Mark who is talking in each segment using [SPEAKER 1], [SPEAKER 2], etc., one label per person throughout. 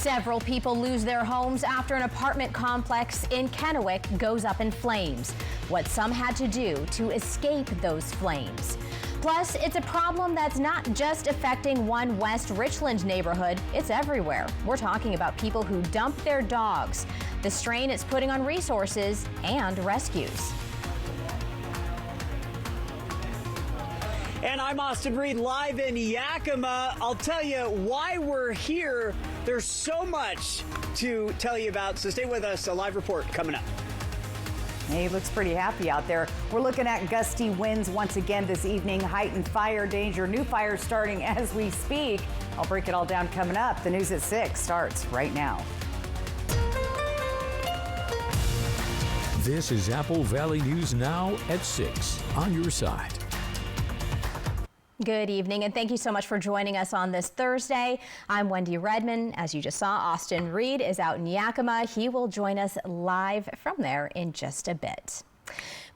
[SPEAKER 1] Several people lose their homes after an apartment complex in Kennewick goes up in flames. What some had to do to escape those flames. Plus, it's a problem that's not just affecting one West Richland neighborhood, it's everywhere. We're talking about people who dump their dogs, the strain it's putting on resources and rescues.
[SPEAKER 2] And I'm Austin Reed, live in Yakima. I'll tell you why we're here. There's so much to tell you about, so stay with us. A live report coming up.
[SPEAKER 3] He looks pretty happy out there. We're looking at gusty winds once again this evening, heightened fire danger, new fires starting as we speak. I'll break it all down coming up. The news at 6 starts right now.
[SPEAKER 4] This is Apple Valley News Now at 6 on your side.
[SPEAKER 1] Good evening, and thank you so much for joining us on this Thursday. I'm Wendy Redman. As you just saw, Austin Reed is out in Yakima. He will join us live from there in just a bit.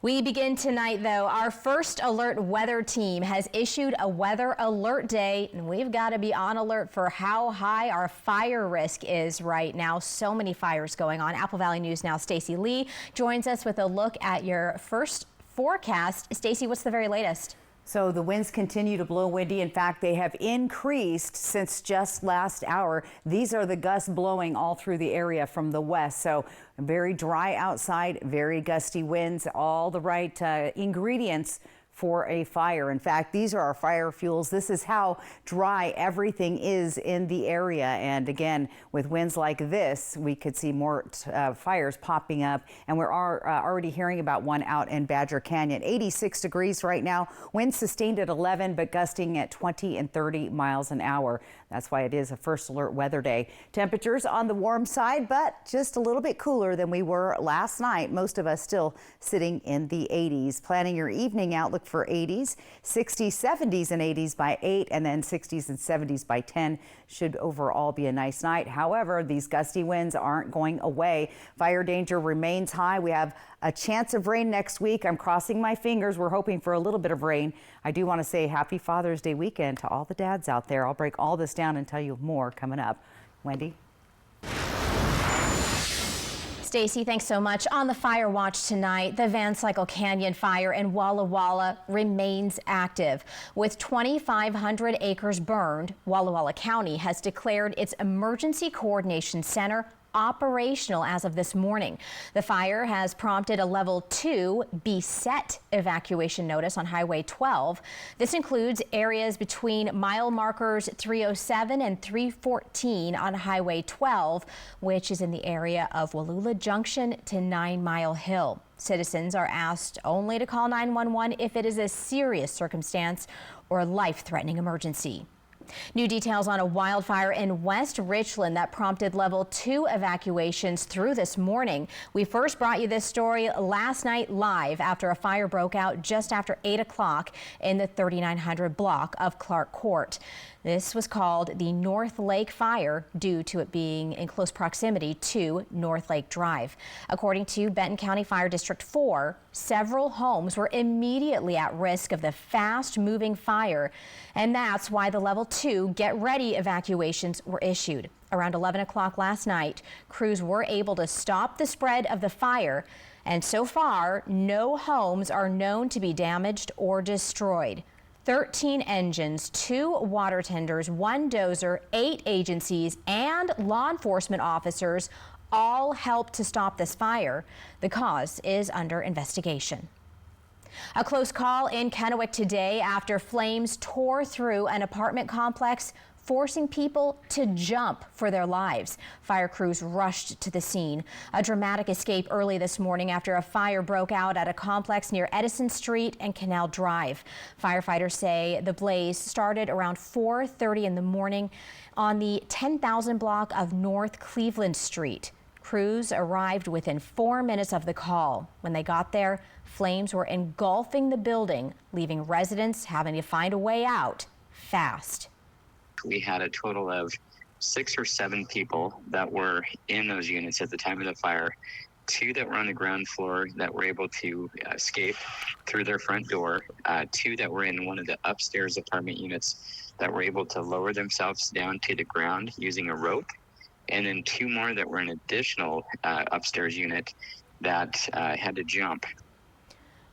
[SPEAKER 1] We begin tonight, though. Our First Alert weather team has issued a weather alert day, and we've got to be on alert for how high our fire risk is right now. So many fires going on. Apple Valley News Now, Stacy Lee joins us with a look at your first forecast. Stacy, what's the very latest?
[SPEAKER 3] So the winds continue to blow, Wendy. In fact, they have increased since just last hour. These are the gusts blowing all through the area from the west. So very dry outside, very gusty winds, all the right ingredients for a fire. In fact, these are our fire fuels. This is how dry everything is in the area. And again, with winds like this, we could see more fires popping up. And we're already hearing about one out in Badger Canyon. 86 degrees right now. Winds sustained at 11, but gusting at 20 and 30 miles an hour. That's why it is a First Alert weather day. Temperatures on the warm side, but just a little bit cooler than we were last night. Most of us still sitting in the 80s. Planning your evening outlook for 80s, 60s, 70s, and 80s by 8, and then 60s and 70s by 10. Should overall be a nice night. However, these gusty winds aren't going away. Fire danger remains high. We have a chance of rain next week. I'm crossing my fingers. We're hoping for a little bit of rain. I do want to say happy Father's Day weekend to all the dads out there. I'll break all this down and tell you more coming up. Wendy?
[SPEAKER 1] Stacy, thanks so much. On the fire watch tonight, the Van Cycle Canyon fire in Walla Walla remains active. With 2,500 acres burned, Walla Walla County has declared its Emergency Coordination Center operational as of this morning. The fire has prompted a level 2 beset evacuation notice on Highway 12. This includes areas between mile markers 307 and 314 on Highway 12, which is in the area of Wallula Junction to 9 Mile Hill. Citizens are asked only to call 911 if it is a serious circumstance or a life-threatening emergency. New details on a wildfire in West Richland that prompted level 2 evacuations through this morning. We first brought you this story last night live after a fire broke out just after 8 o'clock in the 3900 block of Clark Court. This was called the North Lake Fire due to it being in close proximity to North Lake Drive. According to Benton County Fire District 4, several homes were immediately at risk of the fast-moving fire, and that's why the level 2 get ready evacuations were issued. Around 11 o'clock last night, crews were able to stop the spread of the fire, and so far, no homes are known to be damaged or destroyed. 13 engines, 2 water tenders, 1 dozer, 8 agencies, and law enforcement officers all helped to stop this fire. The cause is under investigation. A close call in Kennewick today after flames tore through an apartment complex, forcing people to jump for their lives. Fire crews rushed to the scene. A dramatic escape early this morning after a fire broke out at a complex near Edison Street and Canal Drive. Firefighters say the blaze started around 4:30 in the morning on the 10,000 block of North Cleveland Street. Crews arrived within 4 minutes of the call. When they got there, flames were engulfing the building, leaving residents having to find a way out fast.
[SPEAKER 5] We had a total of 6 or 7 people that were in those units at the time of the fire. 2 that were on the ground floor that were able to escape through their front door. 2 that were in one of the upstairs apartment units that were able to lower themselves down to the ground using a rope. and then 2 more that were in additional upstairs unit that had to jump.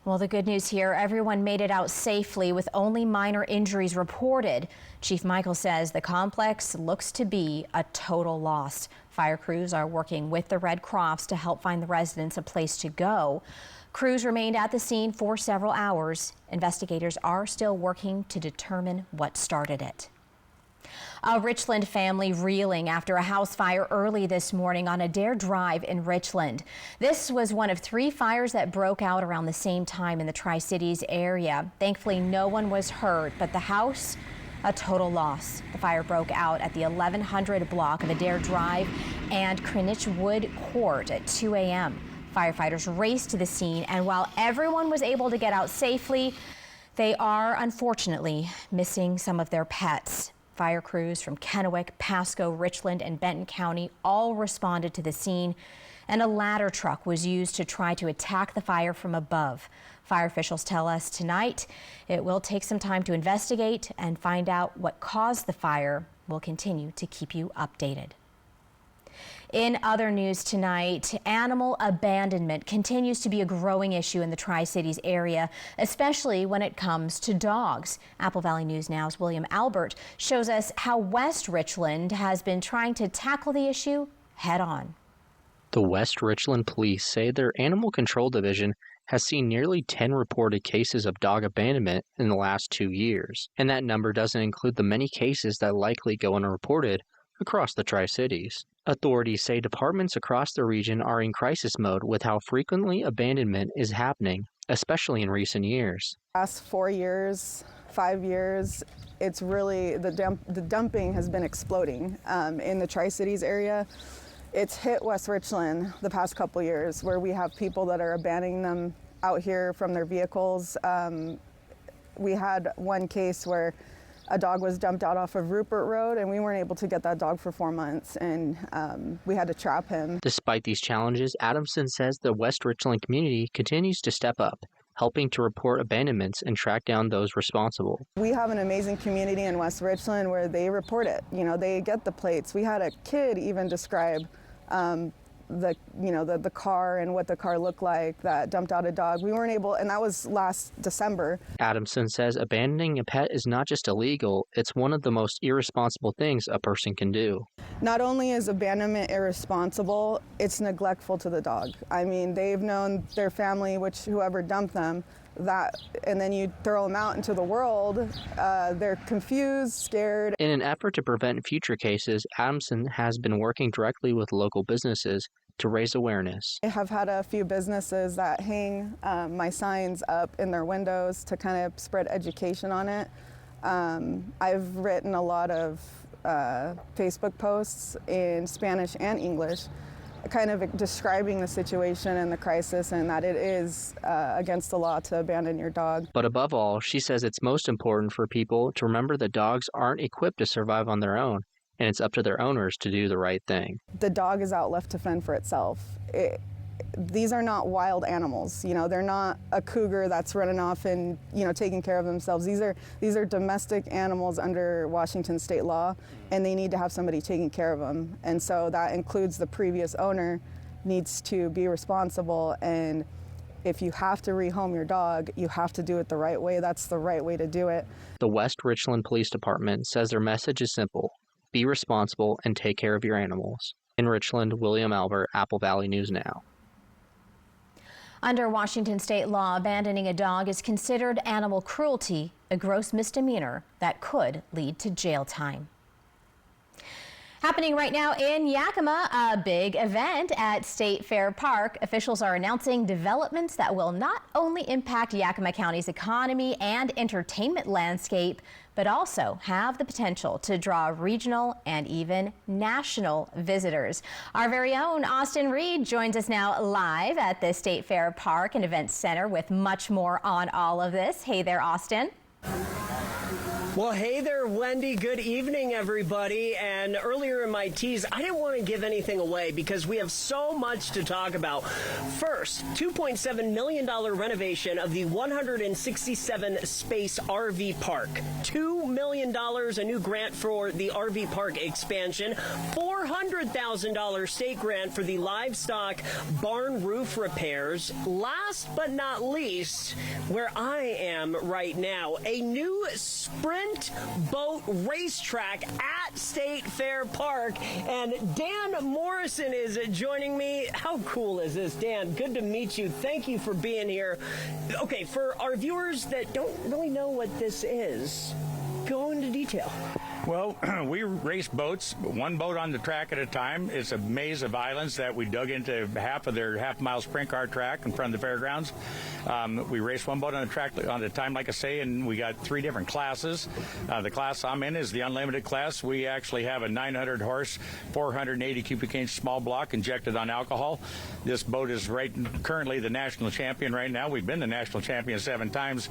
[SPEAKER 1] Well, the good news here, everyone made it out safely with only minor injuries reported. Chief Michael says the complex looks to be a total loss. Fire crews are working with the Red Cross to help find the residents a place to go. Crews remained at the scene for several hours. Investigators are still working to determine what started it. A Richland family reeling after a house fire early this morning on Adair Drive in Richland. This was one of 3 fires that broke out around the same time in the Tri-Cities area. Thankfully, no one was hurt, but the house, a total loss. The fire broke out at the 1100 block of Adair Drive and Greenwich Wood Court at 2 a.m. Firefighters raced to the scene, and while everyone was able to get out safely, they are unfortunately missing some of their pets. Fire crews from Kennewick, Pasco, Richland, and Benton County all responded to the scene, and a ladder truck was used to try to attack the fire from above. Fire officials tell us tonight it will take some time to investigate and find out what caused the fire. We'll continue to keep you updated. In other news tonight, animal abandonment continues to be a growing issue in the Tri-Cities area, especially when it comes to dogs. Apple Valley News Now's William Albert shows us how West Richland has been trying to tackle the issue head on.
[SPEAKER 6] The West Richland Police say their Animal Control Division has seen nearly 10 reported cases of dog abandonment in the last 2 years, and that number doesn't include the many cases that likely go unreported across the Tri-Cities. Authorities say departments across the region are in crisis mode with how frequently abandonment is happening, especially in recent years.
[SPEAKER 7] Last 4 years, 5 years, it's really the dumping has been exploding in the Tri-Cities area. It's hit West Richland the past couple years where we have people that are abandoning them out here from their vehicles. We had one case where a dog was dumped out off of Rupert Road, and we weren't able to get that dog for 4 months, and we had to trap him.
[SPEAKER 6] Despite these challenges, Adamson says the West Richland community continues to step up, helping to report abandonments and track down those responsible.
[SPEAKER 7] We have an amazing community in West Richland where they report it. You know, they get the plates. We had a kid even describe the car and what the car looked like that dumped out a dog. We weren't able, and that was last December.
[SPEAKER 6] Adamson says abandoning a pet is not just illegal, it's one of the most irresponsible things a person can do.
[SPEAKER 7] Not only is abandonment irresponsible, it's neglectful to the dog. I mean, they've known their family, whoever dumped them, and then you throw them out into the world, they're confused, scared.
[SPEAKER 6] In an effort to prevent future cases, Adamson has been working directly with local businesses to raise awareness.
[SPEAKER 7] I have had a few businesses that hang my signs up in their windows to kind of spread education on it. I've written a lot of Facebook posts in Spanish and English, kind of describing the situation and the crisis and that it is against the law to abandon your dog.
[SPEAKER 6] But above all, she says it's most important for people to remember that dogs aren't equipped to survive on their own, and it's up to their owners to do the right thing. The
[SPEAKER 7] dog is out left to fend for itself. These are not wild animals. You know, they're not a cougar that's running off and, you know, taking care of themselves. These are domestic animals under Washington state law, and they need to have somebody taking care of them. And so that includes the previous owner needs to be responsible, and if you have to rehome your dog, you have to do it the right way. That's the right way to do it.
[SPEAKER 6] The West Richland Police Department says their message is simple: be responsible and take care of your animals. In Richland, William Albert, Apple Valley News Now.
[SPEAKER 1] Under Washington state law, abandoning a dog is considered animal cruelty, a gross misdemeanor that could lead to jail time. Happening right now in Yakima, a big event at State Fair Park. Officials are announcing developments that will not only impact Yakima County's economy and entertainment landscape, but also have the potential to draw regional and even national visitors. Our very own Austin Reed joins us now live at the State Fair Park and Events Center with much more on all of this. Hey there, Austin.
[SPEAKER 2] Well, hey there, Wendy. Good evening, everybody. And earlier in my tease, I didn't want to give anything away because we have so much to talk about. First, $2.7 million renovation of the 167 space RV park. $2 million, a new grant for the RV park expansion. $400,000 state grant for the livestock barn roof repairs. Last but not least, where I am right now, a new sprint boat racetrack at State Fair Park. And Dan Morrison is joining me. How cool is this, Dan? Good to meet you. Thank you for being here. Okay, for our viewers that don't really know what this is, go into detail.
[SPEAKER 8] Well, we race boats, one boat on the track at a time. It's a maze of islands that we dug into half of their half-mile sprint car track in front of the fairgrounds. We race one boat on the track on a time, like I say, and we got 3 different classes. The class I'm in is the unlimited class. We actually have a 900-horse, 480 cubic inch small block injected on alcohol. This boat is currently the national champion right now. We've been the national champion 7 times,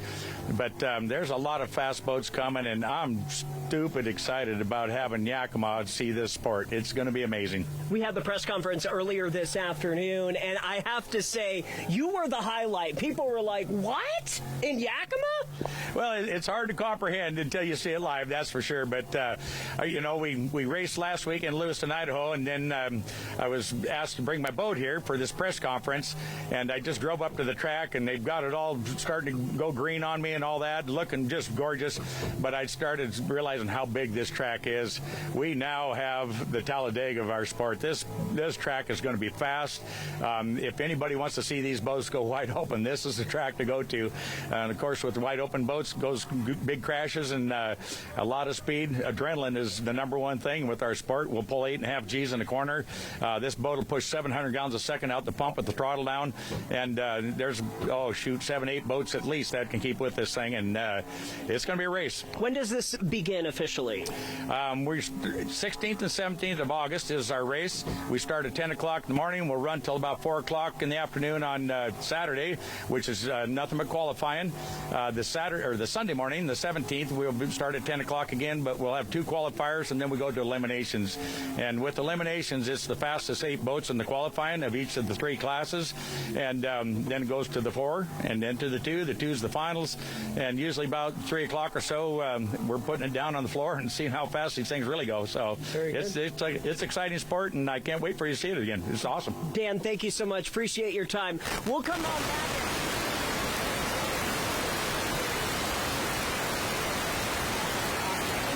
[SPEAKER 8] but there's a lot of fast boats coming, and I'm stupid excited about having Yakima see this sport. It's going to be amazing.
[SPEAKER 2] We had the press conference earlier this afternoon, and I have to say, you were the highlight. People were like, what? In Yakima?
[SPEAKER 8] Well, it's hard to comprehend until you see it live, that's for sure. But, you know, we raced last week in Lewiston, Idaho, and then I was asked to bring my boat here for this press conference, and I just drove up to the track, and they've got it all starting to go green on me and all that, looking just gorgeous. But I started realizing how big this track is. We now have the Talladega of our sport. This track is going to be fast. If anybody wants to see these boats go wide open, this is the track to go to. And of course, with wide open boats goes big crashes and a lot of speed. Adrenaline is the number one thing with our sport. We'll pull 8.5 G's in the corner. This boat will push 700 gallons a second out the pump with the throttle down. And there's 7, 8 boats at least that can keep with this thing. And it's going to be a race.
[SPEAKER 2] When does this begin officially?
[SPEAKER 8] 16th and 17th of August is our race. We start at 10 o'clock in the morning. We'll run till about 4 o'clock in the afternoon on Saturday, which is nothing but qualifying. The Sunday morning, the 17th, we'll start at 10 o'clock again, but we'll have 2 qualifiers, and then we go to eliminations. And with eliminations, it's the fastest 8 boats in the qualifying of each of the 3 classes, and then it goes to the 4, and then to the 2. The 2's the finals, and usually about 3 o'clock or so, we're putting it down on the floor and seeing how fast these things really go. So it's exciting sport, and I can't wait for you to see it again. It's awesome.
[SPEAKER 2] Dan, thank you so much. Appreciate your time. We'll come on back.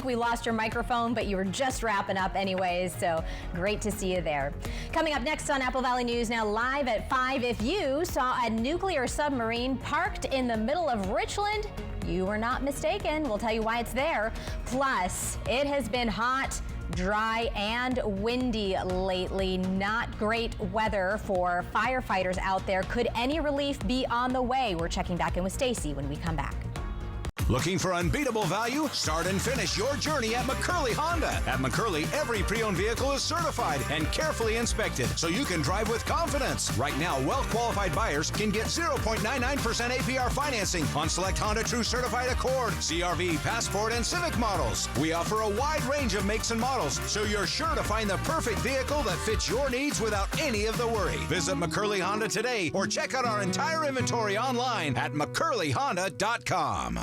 [SPEAKER 1] We lost your microphone, but you were just wrapping up anyways, so great to see you there. Coming up next on Apple Valley News, now live at 5. If you saw a nuclear submarine parked in the middle of Richland, you were not mistaken. We'll tell you why it's there. Plus, it has been hot, dry, and windy lately. Not great weather for firefighters out there. Could any relief be on the way? We're checking back in with Stacy when we come back.
[SPEAKER 9] Looking for unbeatable value? Start and finish your journey at McCurley Honda. At McCurley, every pre-owned vehicle is certified and carefully inspected so you can drive with confidence. Right now, well-qualified buyers can get 0.99% APR financing on select Honda True Certified Accord, CR-V, Passport, and Civic models. We offer a wide range of makes and models, so you're sure to find the perfect vehicle that fits your needs without any of the worry. Visit McCurley Honda today or check out our entire inventory online at McCurleyHonda.com.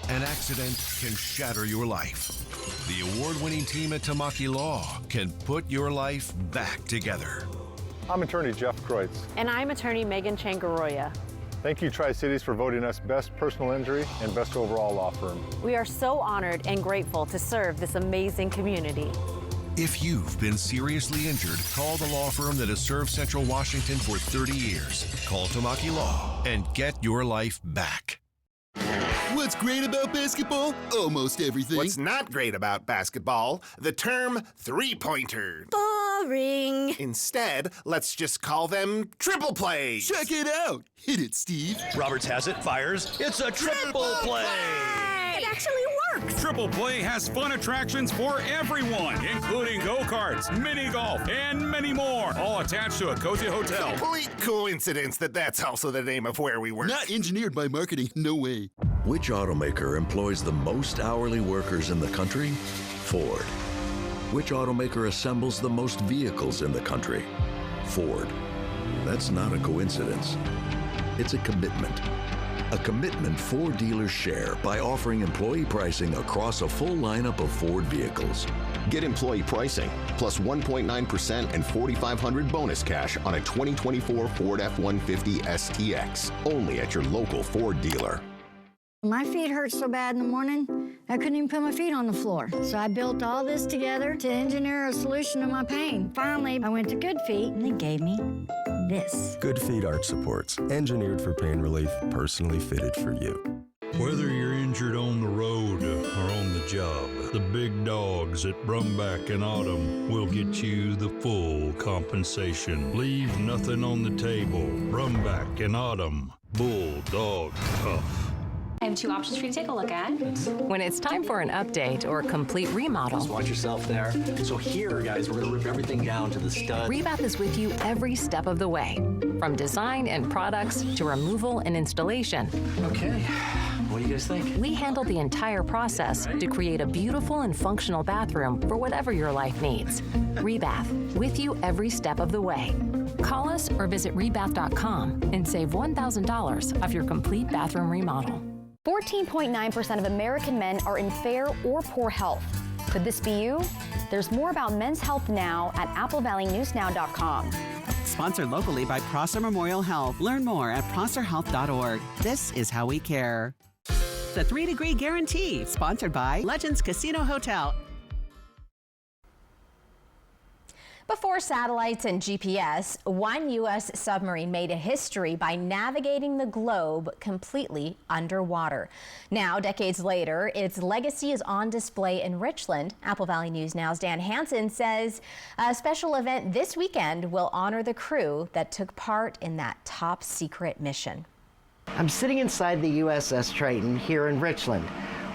[SPEAKER 10] An accident can shatter your life. The award-winning team at Tamaki Law can put your life back together.
[SPEAKER 11] I'm attorney Jeff Kreutz.
[SPEAKER 12] And I'm attorney Megan Changaroya.
[SPEAKER 11] Thank you, Tri-Cities, for voting us Best Personal Injury and Best Overall Law Firm.
[SPEAKER 12] We are so honored and grateful to serve this amazing community.
[SPEAKER 10] If you've been seriously injured, call the law firm that has served Central Washington for 30 years. Call Tamaki Law and get your life back.
[SPEAKER 13] What's great about basketball? Almost everything.
[SPEAKER 14] What's not great about basketball? The term three-pointer.
[SPEAKER 13] Boring.
[SPEAKER 14] Instead, let's just call them triple plays.
[SPEAKER 13] Check it out. Hit it, Steve.
[SPEAKER 15] Roberts has it, fires. It's a triple play.
[SPEAKER 13] It actually works.
[SPEAKER 16] Triple Play has fun attractions for everyone, including go-karts, mini golf, and many more, all attached to a cozy hotel.
[SPEAKER 14] Complete coincidence that that's also the name of where we work.
[SPEAKER 13] Not engineered by marketing, no way.
[SPEAKER 10] Which automaker employs the most hourly workers in the country? Ford. Which automaker assembles the most vehicles in the country? Ford. That's not a coincidence. It's a commitment. A commitment Ford dealers share by offering employee pricing across a full lineup of Ford vehicles.
[SPEAKER 14] Get employee pricing plus 1.9% and $4,500 bonus cash on a 2024 Ford F-150 STX. Only at your local Ford dealer.
[SPEAKER 17] My feet hurt so bad in the morning, I couldn't even put my feet on the floor. So I built all this together to engineer a solution to my pain. Finally, I went to Good Feet, and they gave me this.
[SPEAKER 18] Good Feet arch supports, engineered for pain relief, personally fitted for you.
[SPEAKER 19] Whether you're injured on the road or on the job, the big dogs at Brumback and Autumn will get you the full compensation. Leave nothing on the table. Brumback and Autumn, Bulldog Tough.
[SPEAKER 20] I have 2 options for you to take a look at.
[SPEAKER 21] When it's time for an update or a complete remodel,
[SPEAKER 15] Just watch yourself there. So here, guys, we're gonna rip everything down to the stud.
[SPEAKER 21] Rebath is with you every step of the way, from design and products to removal and installation.
[SPEAKER 15] Okay, what do you guys think?
[SPEAKER 21] We handle the entire process to create a beautiful and functional bathroom for whatever your life needs. Rebath, with you every step of the way. Call us or visit rebath.com and save $1,000 off your complete bathroom remodel.
[SPEAKER 22] 14.9% of American men are in fair or poor health. Could this be you? There's more about men's health now at applevalleynewsnow.com.
[SPEAKER 23] Sponsored locally by Prosser Memorial Health. Learn more at prosserhealth.org. This is how we care. The 3-Degree Guarantee, sponsored by Legends Casino Hotel.
[SPEAKER 1] Before satellites and GPS, one U.S. submarine made a history by navigating the globe completely underwater. Now, decades later, its legacy is on display in Richland. Apple Valley News Now's Dan Hansen says a special event this weekend will honor the crew that took part in that top secret mission.
[SPEAKER 24] I'm sitting inside the USS Triton here in Richland,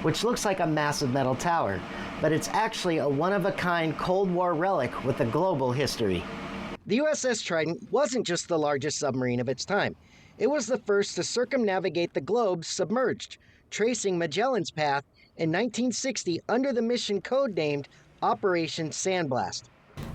[SPEAKER 24] which looks like a massive metal tower, but it's actually a one-of-a-kind Cold War relic with a global history. The USS Triton wasn't just the largest submarine of its time. It was the first to circumnavigate the globe submerged, tracing Magellan's path in 1960 under the mission codenamed Operation Sandblast.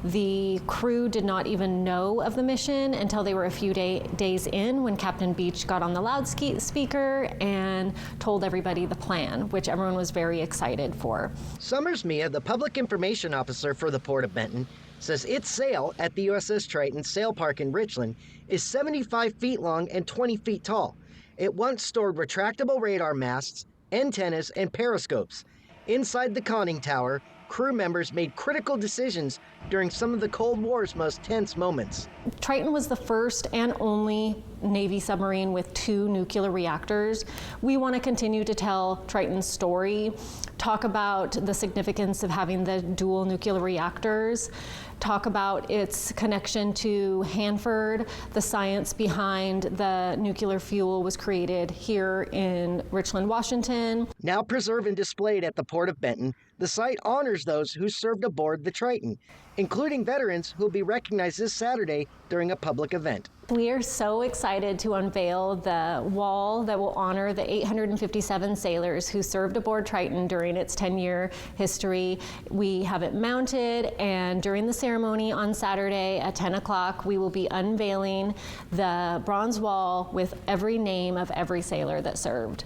[SPEAKER 25] The crew did not even know of the mission until they were a few days in, when Captain Beach got on the loudspeaker and told everybody the plan, which everyone was very excited for.
[SPEAKER 24] Summers Mia, the public information officer for the Port of Benton, says its sail at the USS Triton Sail Park in Richland is 75 feet long and 20 feet tall. It once stored retractable radar masts, antennas, and periscopes. Inside the conning tower, crew members made critical decisions during some of the Cold War's most tense moments.
[SPEAKER 25] Triton was the first and only Navy submarine with 2 nuclear reactors. We want to continue to tell Triton's story, talk about the significance of having the dual nuclear reactors, talk about its connection to Hanford. The science behind the nuclear fuel was created here in Richland, Washington.
[SPEAKER 24] Now preserved and displayed at the Port of Benton, the site honors those who served aboard the Triton, including veterans who will be recognized this Saturday during a public event.
[SPEAKER 25] We are so excited to unveil the wall that will honor the 857 sailors who served aboard Triton during its 10-year history. We have it mounted, and during the ceremony on Saturday at 10 o'clock, we will be unveiling the bronze wall with every name of every sailor that served.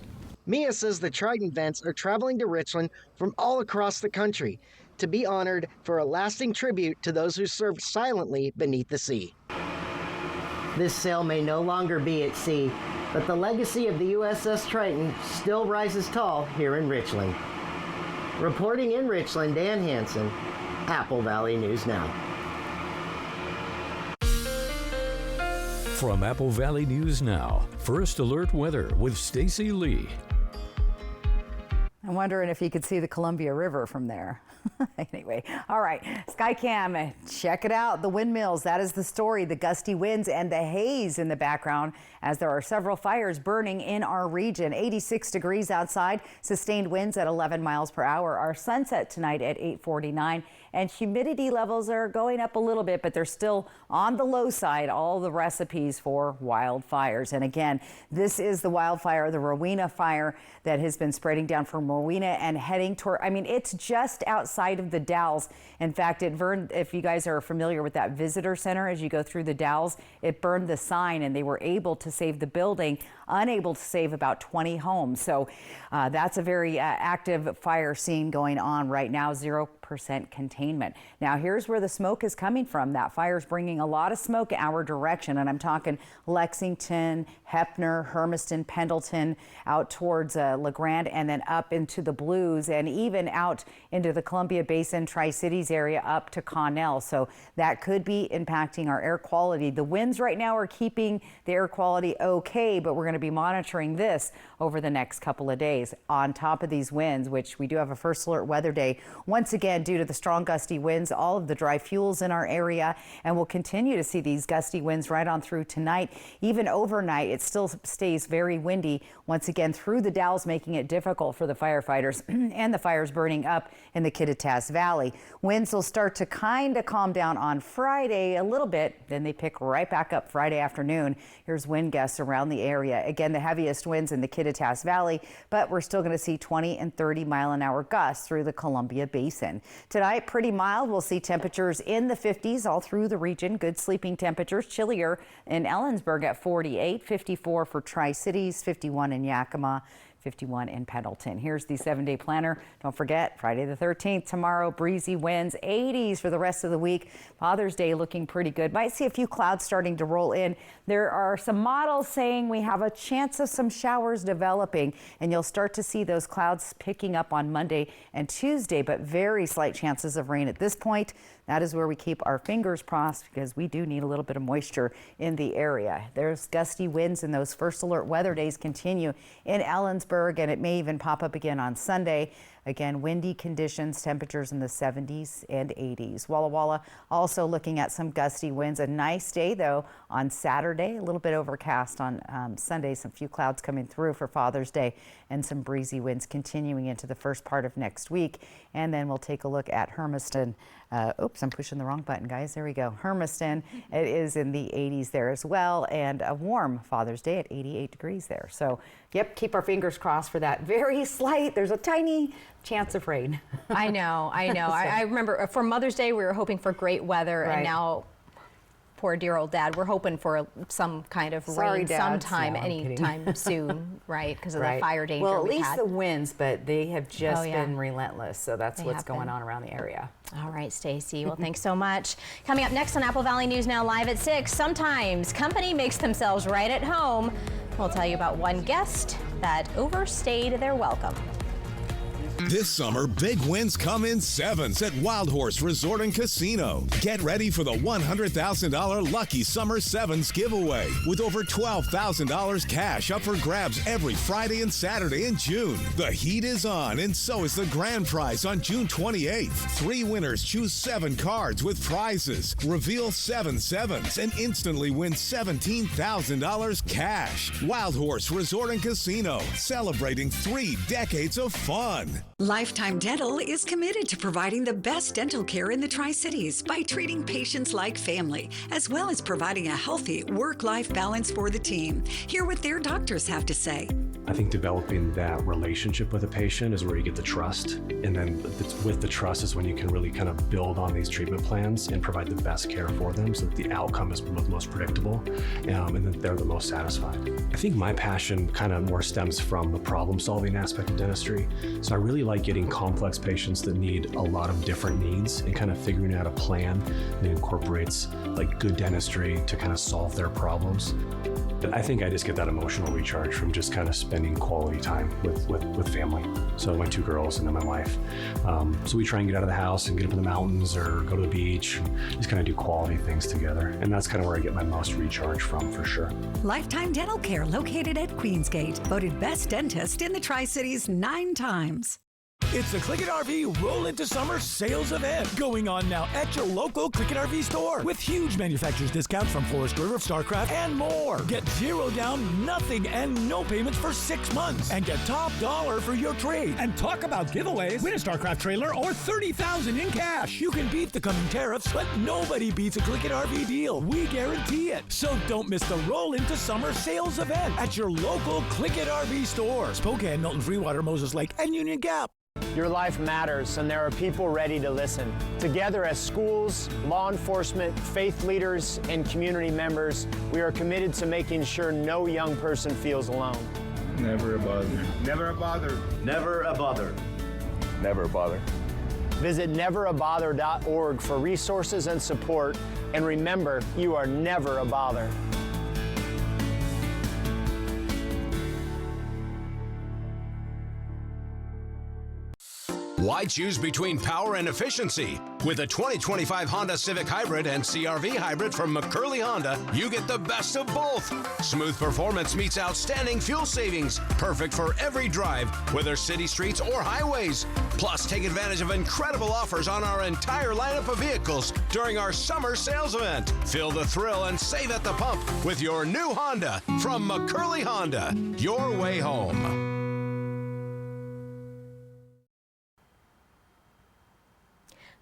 [SPEAKER 24] Mia says the Triton vents are traveling to Richland from all across the country to be honored for a lasting tribute to those who served silently beneath the sea. This sail may no longer be at sea, but the legacy of the USS Triton still rises tall here in Richland. Reporting in Richland, Dan Hansen, Apple Valley News Now.
[SPEAKER 4] From Apple Valley News Now, First Alert Weather with Stacy Lee.
[SPEAKER 3] I'm wondering if you could see the Columbia River from there. Anyway, all right, Skycam, check it out. The windmills, that is the story. The gusty winds and the haze in the background as there are several fires burning in our region. 86 degrees outside, sustained winds at 11 miles per hour. Our sunset tonight at 8:49 and humidity levels are going up a little bit, but they're still on the low side. All the recipes for wildfires. And again, this is the wildfire, the Rowena fire that has been spreading down from Rowena and heading toward, I mean, it's just outside of the Dalles. In fact, it burned, if you guys are familiar with that visitor center, as you go through the Dalles, it burned the sign and they were able to save the building, unable to save about 20 homes. So that's a very active fire scene going on right now, 0% containment. Now here's where the smoke is coming from. That fire is bringing a lot of smoke our direction, and I'm talking Lexington, Heppner, Hermiston, Pendleton, out towards LeGrand, and then up into the Blues, and even out into the Columbia Basin, Tri-Cities area up to Connell. So that could be impacting our air quality. The winds right now are keeping the air quality okay, but we're going to be monitoring this over the next couple of days. On top of these winds, which we do have a first alert weather day, once again, due to the strong gusty winds, all of the dry fuels in our area, and we'll continue to see these gusty winds right on through tonight. Even overnight, it still stays very windy once again through the Dalles, making it difficult for the firefighters and the fires burning up in the Kittitas Valley. Winds will start to kind of calm down on Friday a little bit, then they pick right back up Friday afternoon. Here's wind gusts around the area. Again, the heaviest winds in the Kittitas Valley, but we're still going to see 20 and 30 mile-an-hour gusts through the Columbia Basin. Tonight, pretty mild. We'll see temperatures in the 50s all through the region. Good sleeping temperatures. Chillier in Ellensburg at 48, 54 for Tri-Cities, 51 in Yakima, 51 in Pendleton. Here's the 7-day planner. Don't forget, Friday the 13th, tomorrow, breezy winds, 80s for the rest of the week. Father's Day looking pretty good. Might see a few clouds starting to roll in. There are some models saying we have a chance of some showers developing, and you'll start to see those clouds picking up on Monday and Tuesday, but very slight chances of rain at this point. That is where we keep our fingers crossed, because we do need a little bit of moisture in the area. There's gusty winds, and those first alert weather days continue in Ellensburg, and it may even pop up again on Sunday. Again, windy conditions, temperatures in the 70s and 80s. Walla Walla also looking at some gusty winds. A nice day, though, on Saturday. A little bit overcast on Sunday. Some few clouds coming through for Father's Day, and some breezy winds continuing into the first part of next week. And then we'll take a look at Hermiston. Oops, I'm pushing the wrong button, guys. There we go. Hermiston, it is in the 80s there as well, and a warm Father's Day at 88 degrees there. So, yep, keep our fingers crossed for that. Very slight. There's a tiny chance of rain.
[SPEAKER 1] I know. I remember for Mother's Day, we were hoping for great weather, and now, poor dear old Dad, we're hoping for some kind of rain sometime, anytime soon, right? Because of the fire danger.
[SPEAKER 3] Well, at least the winds, but they have just been relentless. So that's what's going on around the area.
[SPEAKER 1] All right, Stacy. Well, thanks so much. Coming up next on Apple Valley News Now Live at 6, sometimes company makes themselves right at home. We'll tell you about one guest that overstayed their welcome.
[SPEAKER 9] This summer, big wins come in sevens at Wild Horse Resort and Casino. Get ready for the $100,000 Lucky Summer Sevens giveaway with over $12,000 cash up for grabs every Friday and Saturday in June. The heat is on, and so is the grand prize on June 28th. 3 winners choose 7 cards with prizes. Reveal 7 sevens and instantly win $17,000 cash. Wild Horse Resort and Casino, celebrating 3 decades of fun.
[SPEAKER 2] Lifetime Dental is committed to providing the best dental care in the Tri-Cities by treating patients like family, as well as providing a healthy work-life balance for the team. Hear what their doctors have to say.
[SPEAKER 5] I think developing that relationship with a patient is where you get the trust. And then with the trust is when you can really kind of build on these treatment plans and provide the best care for them so that the outcome is most predictable and that they're the most satisfied. I think my passion kind of more stems from the problem-solving aspect of dentistry. So I really like getting complex patients that need a lot of different needs and kind of figuring out a plan that incorporates like good dentistry to kind of solve their problems. But I think I just get that emotional recharge from just kind of spending quality time with family. So my 2 girls and then my wife. So we try and get out of the house and get up in the mountains or go to the beach and just kind of do quality things together. And that's kind of where I get my most recharge from, for sure.
[SPEAKER 2] Lifetime Dental Care, located at Queensgate, voted best dentist in the Tri-Cities 9 times.
[SPEAKER 6] It's the Click It RV Roll Into Summer sales event going on now at your local Click It RV store with huge manufacturers discounts from Forest River, StarCraft, and more. Get 0 down, nothing, and no payments for 6 months. And get top dollar for your trade. And talk about giveaways. Win a StarCraft trailer or $30,000 in cash. You can beat the coming tariffs, but nobody beats a Click It RV deal. We guarantee it. So don't miss the Roll Into Summer sales event at your local Click It RV store. Spokane, Milton, Freewater, Moses Lake, and Union Gap.
[SPEAKER 7] Your life matters, and there are people ready to listen. Together as schools, law enforcement, faith leaders, and community members, we are committed to making sure no young person feels alone.
[SPEAKER 8] Never a bother.
[SPEAKER 7] Never a bother.
[SPEAKER 8] Never a bother. Never a bother.
[SPEAKER 7] Visit neverabother.org for resources and support, and remember, you are never a bother.
[SPEAKER 9] Why choose between power and efficiency? With a 2025 Honda Civic Hybrid and CR-V Hybrid from McCurley Honda, you get the best of both. Smooth performance meets outstanding fuel savings, perfect for every drive, whether city streets or highways. Plus, take advantage of incredible offers on our entire lineup of vehicles during our summer sales event. Feel the thrill and save at the pump with your new Honda from McCurley Honda. Your way home.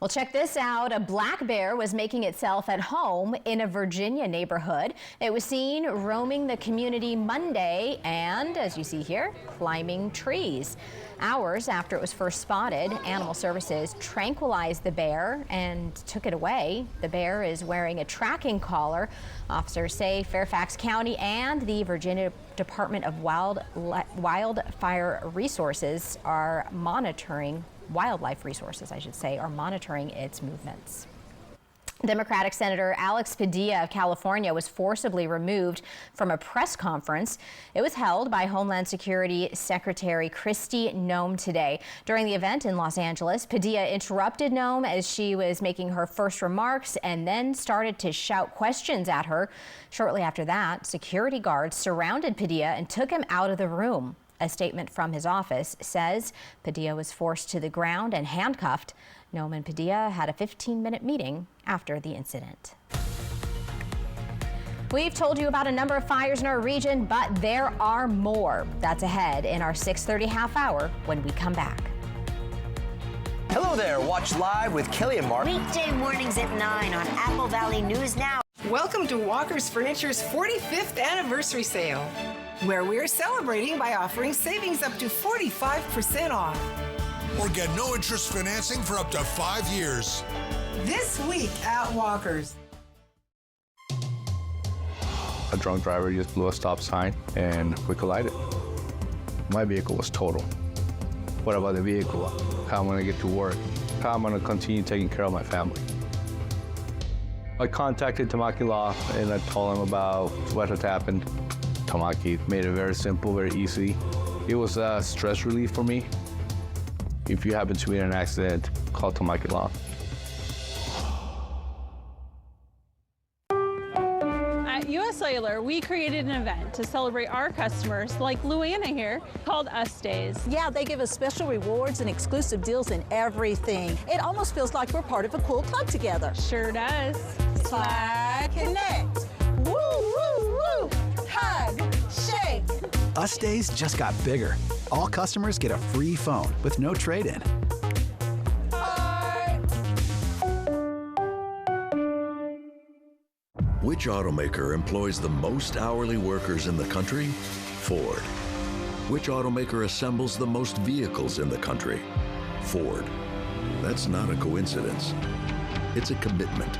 [SPEAKER 1] Well, check this out. A black bear was making itself at home in a Virginia neighborhood. It was seen roaming the community Monday and, as you see here, climbing trees. Hours after it was first spotted, Animal Services tranquilized the bear and took it away. The bear is wearing a tracking collar. Officers say Fairfax County and the Virginia Department of Wildlife Resources, are monitoring its movements. Democratic Senator Alex Padilla of California was forcibly removed from a press conference. It was held by Homeland Security Secretary Kristi Noem today. During the event in Los Angeles, Padilla interrupted Noem as she was making her first remarks and then started to shout questions at her. Shortly after that, security guards surrounded Padilla and took him out of the room. A statement from his office says Padilla was forced to the ground and handcuffed. Noem and Padilla had a 15-minute meeting after the incident. We've told you about a number of fires in our region, but there are more. That's ahead in our 6:30 half hour when we come back.
[SPEAKER 11] Hello there. Watch Live with Kelly and Mark.
[SPEAKER 12] Weekday mornings at 9 on Apple Valley News Now.
[SPEAKER 26] Welcome to Walker's Furniture's 45th anniversary sale, where we're celebrating by offering savings up to 45% off.
[SPEAKER 27] Or get no interest financing for up to 5 years.
[SPEAKER 26] This week at Walker's.
[SPEAKER 8] A drunk driver just blew a stop sign and we collided. My vehicle was total. What about the vehicle? How am I going to get to work? How am I going to continue taking care of my family? I contacted Tamaki Law and I told them about what had happened. Tamaki made it very simple, very easy. It was a stress relief for me. If you happen to be in an accident, call Tamaki Law.
[SPEAKER 28] At US Cellular, we created an event to celebrate our customers, like Luana here, called Us Days.
[SPEAKER 29] Yeah, they give us special rewards and exclusive deals and everything. It almost feels like we're part of a cool club together.
[SPEAKER 28] Sure does.
[SPEAKER 29] Slide Connect. Woo, woo, woo. Hug, shake.
[SPEAKER 30] Us Days just got bigger. All customers get a free phone with no trade-in.
[SPEAKER 10] Which automaker employs the most hourly workers in the country? Ford. Which automaker assembles the most vehicles in the country? Ford. That's not a coincidence. It's a commitment.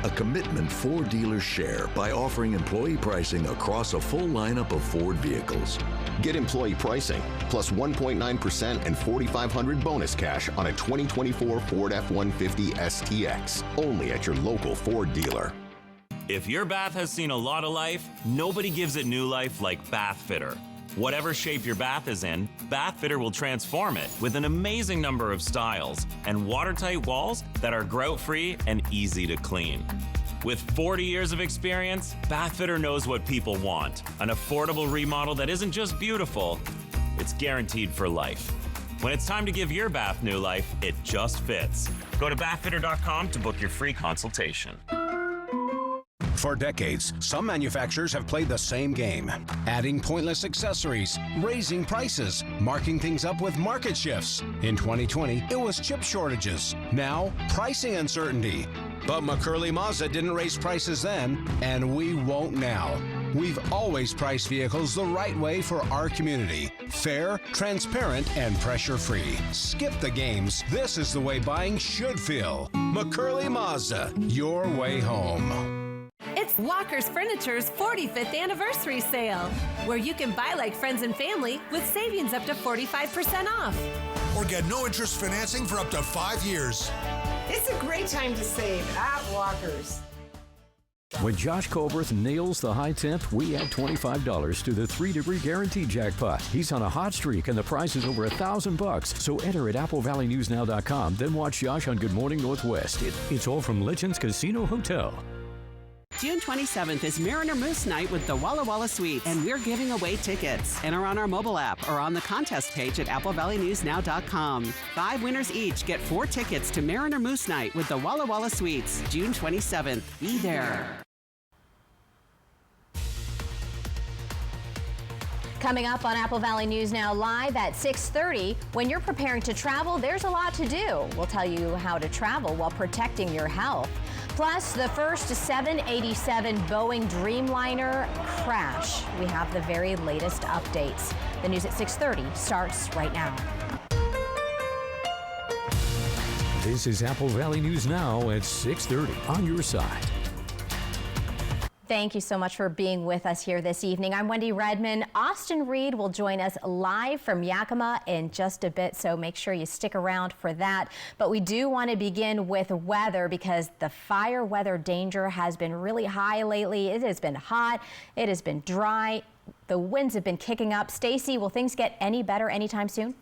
[SPEAKER 10] A commitment Ford dealers share by offering employee pricing across a full lineup of Ford vehicles.
[SPEAKER 14] Get employee pricing plus 1.9% and $4,500 bonus cash on a 2024 Ford F-150 STX. Only at your local Ford dealer.
[SPEAKER 31] If your bath has seen a lot of life, nobody gives it new life like Bath Fitter. Whatever shape your bath is in, Bath Fitter will transform it with an amazing number of styles and watertight walls that are grout-free and easy to clean. With 40 years of experience, Bath Fitter knows what people want. An affordable remodel that isn't just beautiful, it's guaranteed for life. When it's time to give your bath new life, it just fits. Go to bathfitter.com to book your free consultation.
[SPEAKER 9] For decades, some manufacturers have played the same game, adding pointless accessories, raising prices, marking things up with market shifts. In 2020, it was chip shortages. Now, pricing uncertainty. But McCurley Mazda didn't raise prices then, and we won't now. We've always priced vehicles the right way for our community. Fair, transparent, and pressure-free. Skip the games. This is the way buying should feel. McCurley Mazda, your way home.
[SPEAKER 13] It's Walker's Furniture's 45th anniversary sale, where you can buy like friends and family with savings up to 45% off.
[SPEAKER 27] Or get no interest financing for up to 5 years.
[SPEAKER 26] It's a great time to save at Walker's.
[SPEAKER 4] When Josh Colbert nails the high temp, we add $25 to the 3-degree guarantee jackpot. He's on a hot streak and the prize is over $1,000. So enter at AppleValleyNewsNow.com, then watch Josh on Good Morning Northwest. It's all from Legends Casino Hotel.
[SPEAKER 15] June 27th is Mariner Moose Night with the Walla Walla Suites, and we're giving away tickets. Enter on our mobile app or on the contest page at AppleValleyNewsNow.com. 5 winners each get 4 tickets to Mariner Moose Night with the Walla Walla Suites, June 27th. Be there.
[SPEAKER 1] Coming up on Apple Valley News Now Live at 6:30, when you're preparing to travel, there's a lot to do. We'll tell you how to travel while protecting your health. Plus, the first 787 Boeing Dreamliner crash. We have the very latest updates. The news at 6:30 starts right now.
[SPEAKER 4] This is Apple Valley News Now at 6:30 on your side.
[SPEAKER 1] Thank you so much for being with us here this evening. I'm Wendy Redman. Austin Reed will join us live from Yakima in just a bit, so make sure you stick around for that. But we do want to begin with weather because the fire weather danger has been really high lately. It has been hot. It has been dry. The winds have been kicking up. Stacy, will things get any better anytime soon?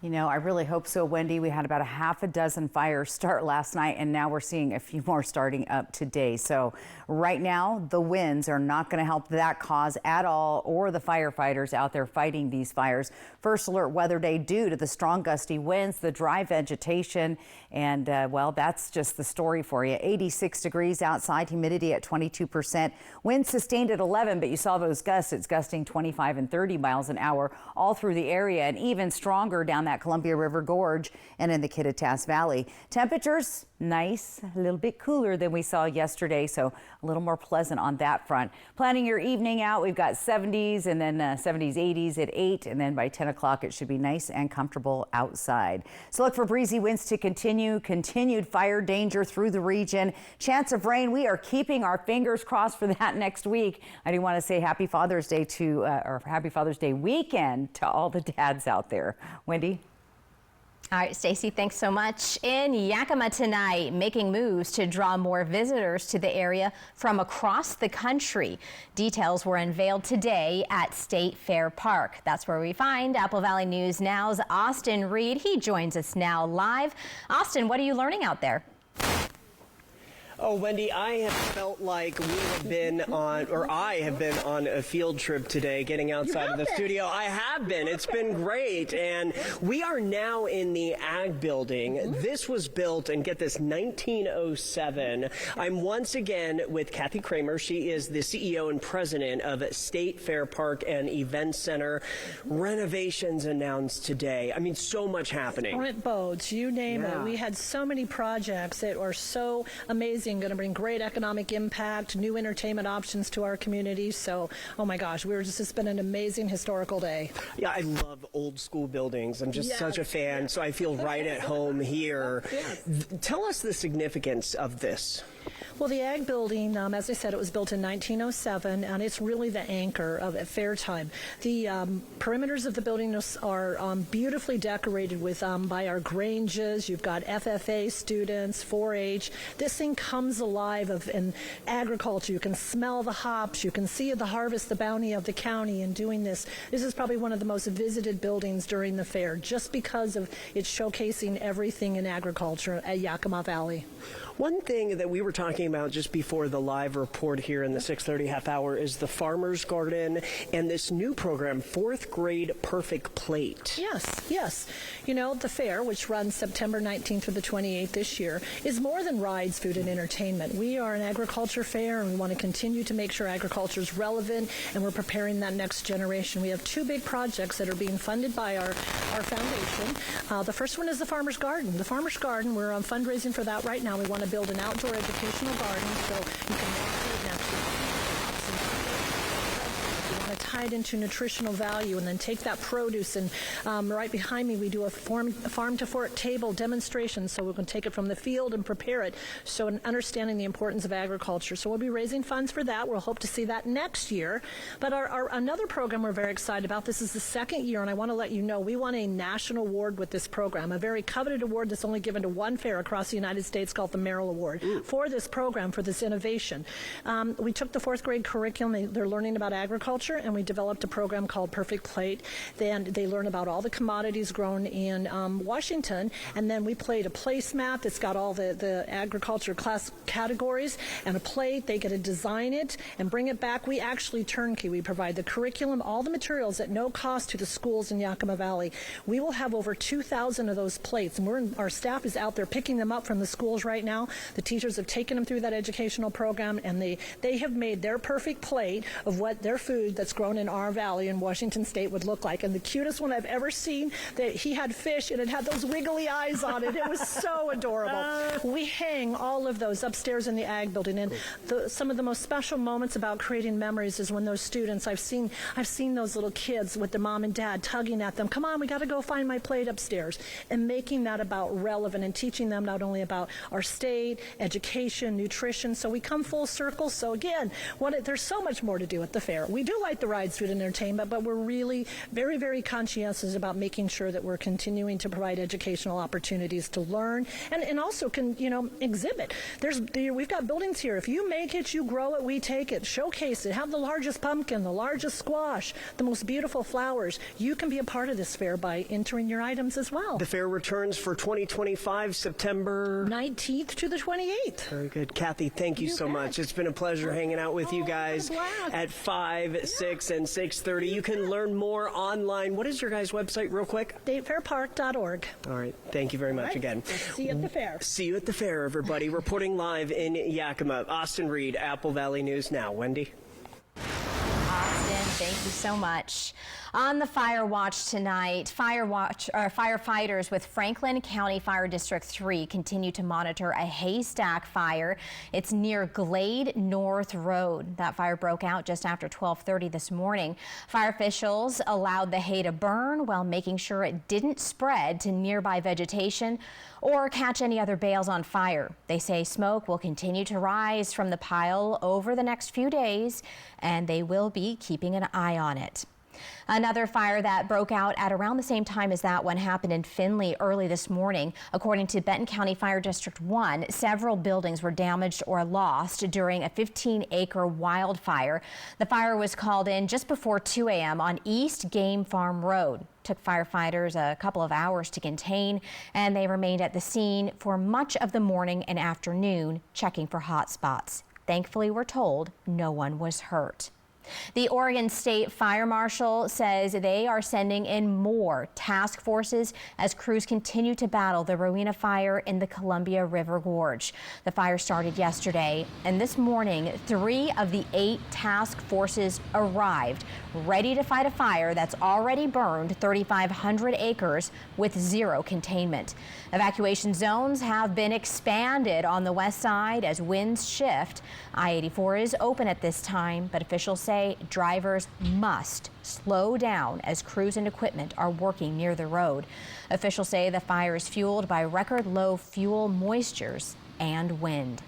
[SPEAKER 3] You know, I really hope so, Wendy. We had about a half a dozen fires start last night, and now we're seeing a few more starting up today. So right now, the winds are not going to help that cause at all, or the firefighters out there fighting these fires. First alert weather day due to the strong gusty winds, the dry vegetation, and well, that's just the story for you. 86 degrees outside, humidity at 22%, wind sustained at 11, but you saw those gusts. It's gusting 25 and 30 miles an hour all through the area, and even stronger down that Columbia River Gorge and in the Kittitas Valley. Temperatures nice, a little bit cooler than we saw yesterday, so a little more pleasant on that front. Planning your evening out, we've got 70s and then 70s, 80s at 8, and then by 10 o'clock it should be nice and comfortable outside. So look for breezy winds to continue, continued fire danger through the region. Chance of rain, we are keeping our fingers crossed for that next week. I do want to say Happy Father's Day or Happy Father's Day weekend to all the dads out there. Wendy?
[SPEAKER 1] All right, Stacy, thanks so much. In Yakima tonight, making moves to draw more visitors to the area from across the country. Details were unveiled today at State Fair Park. That's where we find Apple Valley News Now's Austin Reed. He joins us now live. Austin, what are you learning out there?
[SPEAKER 16] Oh, Wendy, I have felt like we have been on, or I have been on a field trip today, getting outside of the studio. I have been. It's been great. And we are now in the Ag Building. This was built, and get this, 1907. I'm once again with Kathy Kramer. She is the CEO and president of State Fair Park and Event Center. Renovations announced today. I mean, so much happening.
[SPEAKER 17] Front boats, you name it. We had so many projects that are so amazing. Going to bring great economic impact, new entertainment options to our community. So, oh my gosh, it's been an amazing historical day.
[SPEAKER 16] Yeah, I love old school buildings. I'm just such a fan, so I feel right at home here. Tell us the significance of this.
[SPEAKER 17] Well, the Ag Building, as I said, it was built in 1907, and it's really the anchor of at fair time. The perimeters of the building are beautifully decorated with by our granges. You've got FFA students, 4-H. This thing comes alive in agriculture. You can smell the hops. You can see the harvest, the bounty of the county in doing this. This is probably one of the most visited buildings during the fair, just because of it's showcasing everything in agriculture at Yakima Valley.
[SPEAKER 16] One thing that we were talking about just before the live report here in the 6:30 half hour is the Farmer's Garden and this new program, 4th Grade Perfect Plate.
[SPEAKER 17] Yes. You know, the fair, which runs September 19th through the 28th this year, is more than rides, food, and entertainment. We are an agriculture fair, and we want to continue to make sure agriculture is relevant, and we're preparing that next generation. We have 2 big projects that are being funded by our foundation. The first one is the Farmer's Garden. The Farmer's Garden, we're fundraising for that right now. We want to build an outdoor educational garden so you can walk through it naturally. Tied into nutritional value, and then take that produce, and right behind me we do a farm to fork table demonstration, so we can take it from the field and prepare it, so understanding the importance of agriculture. So we'll be raising funds for that. We'll hope to see that next year. But our another program we're very excited about, this is the 2nd year, and I want to let you know we won a national award with this program, a very coveted award that's only given to one fair across the United States called the Merrill Award for this program, for this innovation. We took the 4th grade curriculum, they're learning about agriculture, and we developed a program called Perfect Plate. Then they learn about all the commodities grown in Washington, and then we played a placemat that's got all the agriculture class categories and a plate. They get to design it and bring it back. We actually turnkey. We provide the curriculum, all the materials at no cost to the schools in Yakima Valley. We will have over 2,000 of those plates, and our staff is out there picking them up from the schools right now. The teachers have taken them through that educational program, and they have made their perfect plate of what their food that's grown in our valley in Washington State would look like. And the cutest one I've ever seen, that he had fish and it had those wiggly eyes on it. It was so adorable. We hang all of those upstairs in the Ag Building, and some of the most special moments about creating memories is when those students, I've seen those little kids with their mom and dad tugging at them, come on, we got to go find my plate upstairs, and making that about relevant and teaching them not only about our state, education, nutrition. So we come full circle. So again, there's so much more to do at the fair. We do like the rides, food, and entertainment, but we're really very, very conscientious about making sure that we're continuing to provide educational opportunities to learn and also can, exhibit. We've got buildings here. If you make it, you grow it, we take it. Showcase it. Have the largest pumpkin, the largest squash, the most beautiful flowers. You can be a part of this fair by entering your items as well.
[SPEAKER 16] The fair returns for 2025, September
[SPEAKER 17] 19th to the 28th.
[SPEAKER 16] Very good. Kathy, thank you so much. It's been a pleasure hanging out with you guys at 5, 6, and 6:30. You can learn more online. What is your guys' website real quick?
[SPEAKER 17] StateFairPark.org.
[SPEAKER 16] All right. Thank you very much again.
[SPEAKER 17] See you at the fair.
[SPEAKER 16] See you at the fair, everybody. Reporting live in Yakima, Austin Reed, Apple Valley News Now. Wendy?
[SPEAKER 1] Austin, thank you so much. On the Fire Watch tonight, firefighters with Franklin County Fire District 3 continue to monitor a haystack fire. It's near Glade North Road. That fire broke out just after 12:30 this morning. Fire officials allowed the hay to burn while making sure it didn't spread to nearby vegetation or catch any other bales on fire. They say smoke will continue to rise from the pile over the next few days, and they will be keeping an eye on it. Another fire that broke out at around the same time as that one happened in Findlay early this morning. According to Benton County Fire District 1, several buildings were damaged or lost during a 15-acre wildfire. The fire was called in just before 2 a.m. on East Game Farm Road. Took firefighters a couple of hours to contain, and they remained at the scene for much of the morning and afternoon, checking for hot spots. Thankfully, we're told no one was hurt. The Oregon State Fire Marshal says they are sending in more task forces as crews continue to battle the Rowena fire in the Columbia River Gorge. The fire started yesterday, and this morning, 3 of the 8 task forces arrived, ready to fight a fire that's already burned 3,500 acres with 0 containment. Evacuation zones have been expanded on the west side as winds shift. I-84 is open at this time, but officials say drivers must slow down as crews and equipment are working near the road. Officials say the fire is fueled by record low fuel moistures and wind.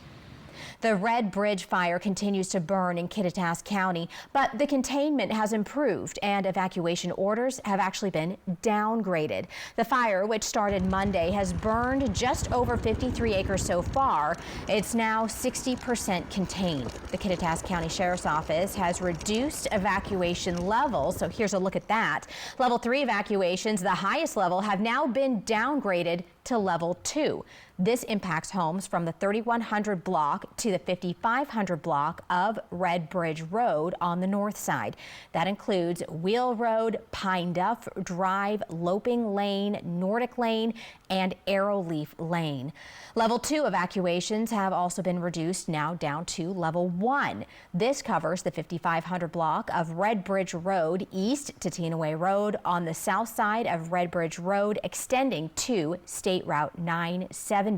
[SPEAKER 1] The Red Bridge fire continues to burn in Kittitas County, but the containment has improved and evacuation orders have actually been downgraded. The fire, which started Monday, has burned just over 53 acres so far. It's now 60% contained. The Kittitas County Sheriff's Office has reduced evacuation levels, so here's a look at that. Level 3 evacuations, the highest level, have now been downgraded to level 2. This impacts homes from the 3100 block to the 5500 block of Red Bridge Road on the north side. That includes Wheel Road, Pine Duff Drive, Loping Lane, Nordic Lane, and Arrowleaf Lane. Level 2 evacuations have also been reduced, now down to level 1. This covers the 5500 block of Red Bridge Road east to Teanaway Road on the south side of Red Bridge Road, extending to State Route 970.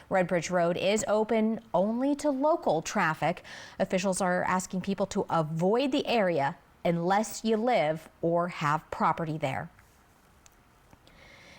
[SPEAKER 1] Red Bridge Road is open only to local traffic. Officials are asking people to avoid the area unless you live or have property there.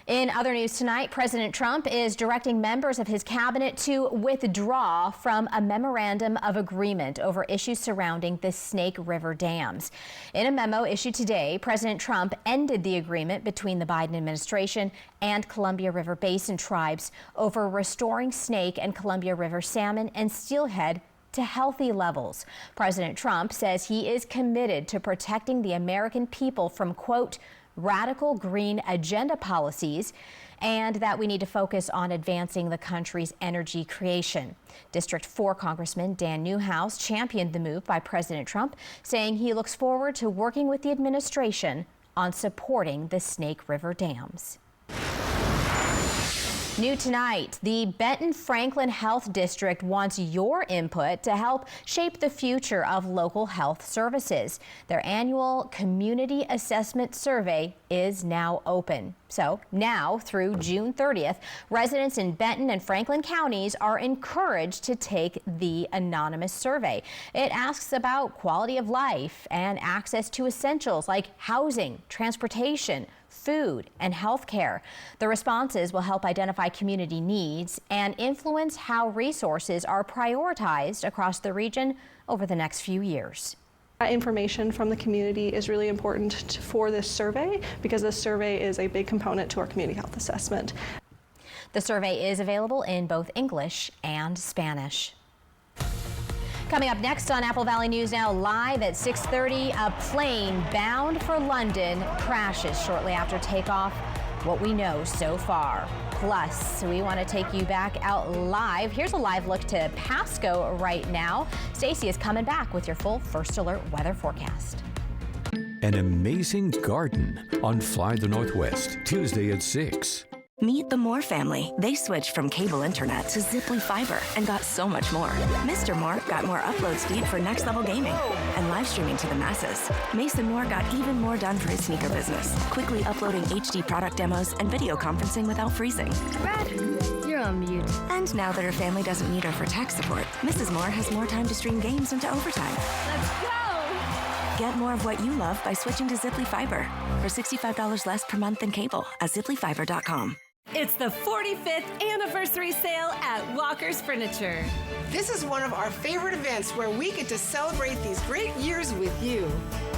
[SPEAKER 1] In other news tonight, President Trump is directing members of his cabinet to withdraw from a memorandum of agreement over issues surrounding the Snake River dams. In a memo issued today, President Trump ended the agreement between the Biden administration and Columbia River Basin tribes over restoring Snake and Columbia River salmon and steelhead to healthy levels. President Trump says he is committed to protecting the American people from, quote, radical green agenda policies, and that we need to focus on advancing the country's energy creation. District 4 Congressman Dan Newhouse championed the move by President Trump, saying he looks forward to working with the administration on supporting the Snake River dams. New tonight, the Benton Franklin Health District wants your input to help shape the future of local health services. Their annual community assessment survey is now open. So now through June 30th, residents in Benton and Franklin counties are encouraged to take the anonymous survey. It asks about quality of life and access to essentials like housing, transportation, food, and health care. The responses will help identify community needs and influence how resources are prioritized across the region over the next few years.
[SPEAKER 2] That information from the community is really important for this survey because this survey is a big component to our community health assessment.
[SPEAKER 1] The survey is available in both English and Spanish. Coming up next on Apple Valley News Now live at 6:30, a plane bound for London crashes shortly after takeoff. What we know so far. Plus, we want to take you back out live. Here's a live look to Pasco right now. Stacy is coming back with your full First Alert weather forecast.
[SPEAKER 4] An amazing garden on Fly the Northwest, Tuesday at 6.
[SPEAKER 5] Meet the Moore family. They switched from cable internet to Ziply Fiber and got so much more. Mr. Moore got more upload speed for next level gaming and live streaming to the masses. Mason Moore got even more done for his sneaker business, quickly uploading HD product demos and video conferencing without freezing.
[SPEAKER 6] Brad, you're on mute.
[SPEAKER 5] And now that her family doesn't need her for tech support, Mrs. Moore has more time to stream games into overtime.
[SPEAKER 6] Let's go!
[SPEAKER 5] Get more of what you love by switching to Ziply Fiber for $65 less per month than cable at ziplyfiber.com.
[SPEAKER 13] It's the 45th anniversary sale at Walker's Furniture.
[SPEAKER 26] This is one of our favorite events where we get to celebrate these great years with you.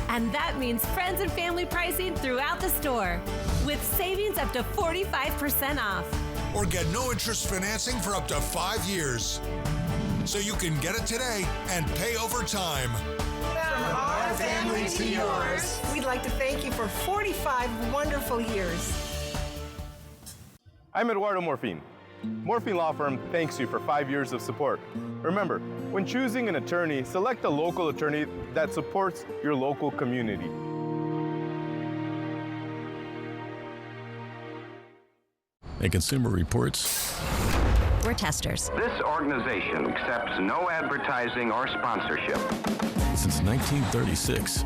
[SPEAKER 13] And that means friends and family pricing throughout the store, with savings up to 45% off.
[SPEAKER 27] Or get no interest financing for up to 5 years. So you can get it today and pay over time.
[SPEAKER 26] From our family to yours, we'd like to thank you for 45 wonderful years.
[SPEAKER 18] I'm Eduardo Morfin. Morfin Law Firm thanks you for 5 years of support. Remember, when choosing an attorney, select a local attorney that supports your local community.
[SPEAKER 19] At Consumer Reports,
[SPEAKER 20] we're testers.
[SPEAKER 21] This organization accepts no advertising or sponsorship.
[SPEAKER 19] Since 1936.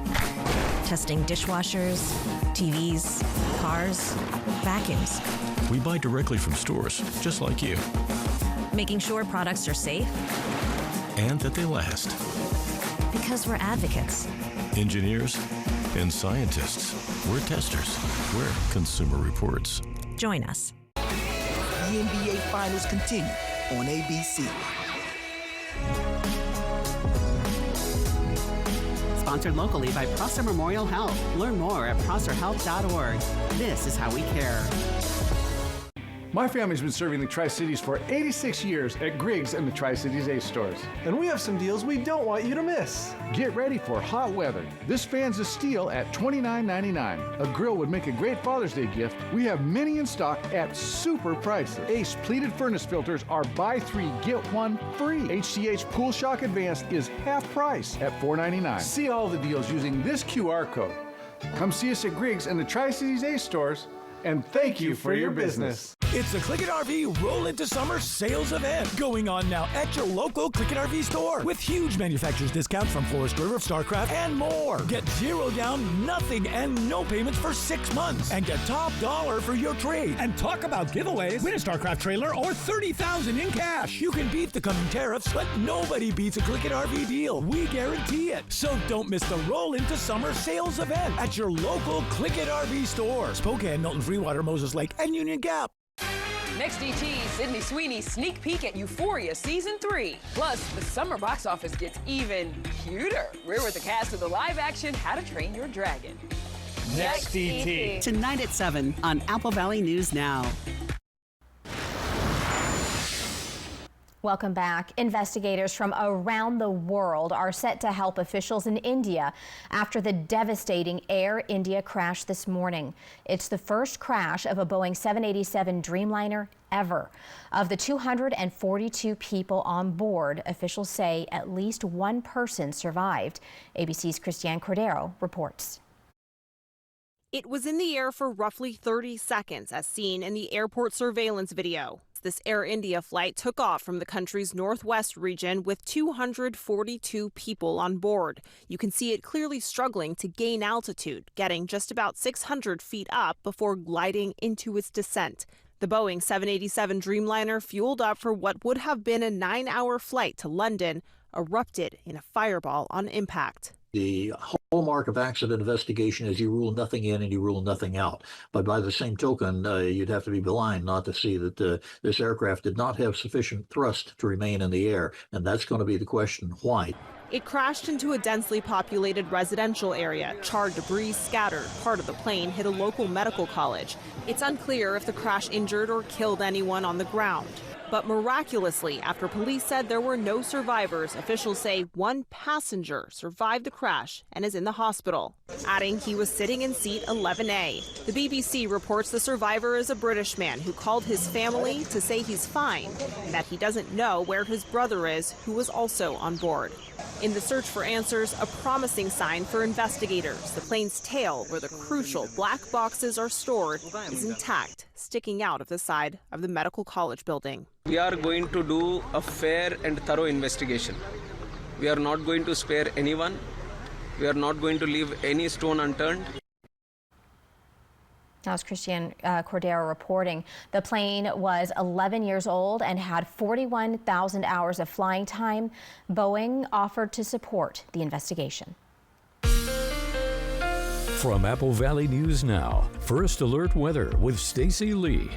[SPEAKER 20] Testing dishwashers, TVs, cars, vacuums.
[SPEAKER 19] We buy directly from stores, just like you.
[SPEAKER 20] Making sure products are safe.
[SPEAKER 19] And that they last.
[SPEAKER 20] Because we're advocates.
[SPEAKER 19] Engineers and scientists. We're testers. We're Consumer Reports.
[SPEAKER 20] Join us.
[SPEAKER 22] The NBA Finals continue on ABC.
[SPEAKER 15] Sponsored locally by Prosser Memorial Health. Learn more at prosserhealth.org. This is how we care.
[SPEAKER 7] My family's been serving the Tri-Cities for 86 years at Griggs and the Tri-Cities Ace stores.
[SPEAKER 8] And we have some deals we don't want you to miss.
[SPEAKER 7] Get ready for hot weather. This fan's a steal at $29.99. A grill would make a great Father's Day gift. We have many in stock at super prices. Ace pleated furnace filters are buy 3, get 1 free. HCH Pool Shock Advanced is half price at $4.99. See all the deals using this QR code. Come see us at Griggs and the Tri-Cities Ace stores. And thank you for your business.
[SPEAKER 10] It's the Click It RV Roll Into Summer sales event going on now at your local Click It RV store with huge manufacturer's discounts from Forest River, StarCraft, and more. Get zero down, nothing, and no payments for 6 months. And get top dollar for your trade. And talk about giveaways. Win a StarCraft trailer or $30,000 in cash. You can beat the coming tariffs, but nobody beats a Click It RV deal. We guarantee it. So don't miss the Roll Into Summer sales event at your local Click It RV store. Spokane, Milton, Freewater, Moses Lake, and Union Gap.
[SPEAKER 31] Next ET, Sydney Sweeney's sneak peek at Euphoria Season 3. Plus, the summer box office gets even cuter. We're with the cast of the live-action How to Train Your Dragon.
[SPEAKER 15] Next ET. Tonight at 7 on Apple Valley News Now.
[SPEAKER 1] Welcome back. Investigators from around the world are set to help officials in India after the devastating Air India crash this morning. It's the first crash of a Boeing 787 Dreamliner ever. Of the 242 people on board, officials say at least one person survived. ABC's Christiane Cordero reports.
[SPEAKER 11] It was in the air for roughly 30 seconds, as seen in the airport surveillance video. This Air India flight took off from the country's northwest region with 242 people on board. You can see it clearly struggling to gain altitude, getting just about 600 feet up before gliding into its descent. The Boeing 787 Dreamliner, fueled up for what would have been a 9-hour flight to London, erupted in a fireball on impact.
[SPEAKER 12] The hallmark of accident investigation is you rule nothing in and you rule nothing out. But by the same token, you'd have to be blind not to see that this aircraft did not have sufficient thrust to remain in the air. And that's going to be the question, why?
[SPEAKER 11] It crashed into a densely populated residential area. Charred debris scattered. Part of the plane hit a local medical college. It's unclear if the crash injured or killed anyone on the ground. But miraculously, after police said there were no survivors, officials say one passenger survived the crash and is in the hospital, adding he was sitting in seat 11A. The BBC reports the survivor is a British man who called his family to say he's fine and that he doesn't know where his brother is, who was also on board. In the search for answers, a promising sign for investigators. The plane's tail, where the crucial black boxes are stored, is intact, sticking out of the side of the medical college building.
[SPEAKER 23] We are going to do a fair and thorough investigation. We are not going to spare anyone. We are not going to leave any stone unturned.
[SPEAKER 1] That was Christiane Cordero reporting. The plane was 11 years old and had 41,000 hours of flying time. Boeing offered to support the investigation.
[SPEAKER 4] From Apple Valley News Now, First Alert Weather with Stacy Lee.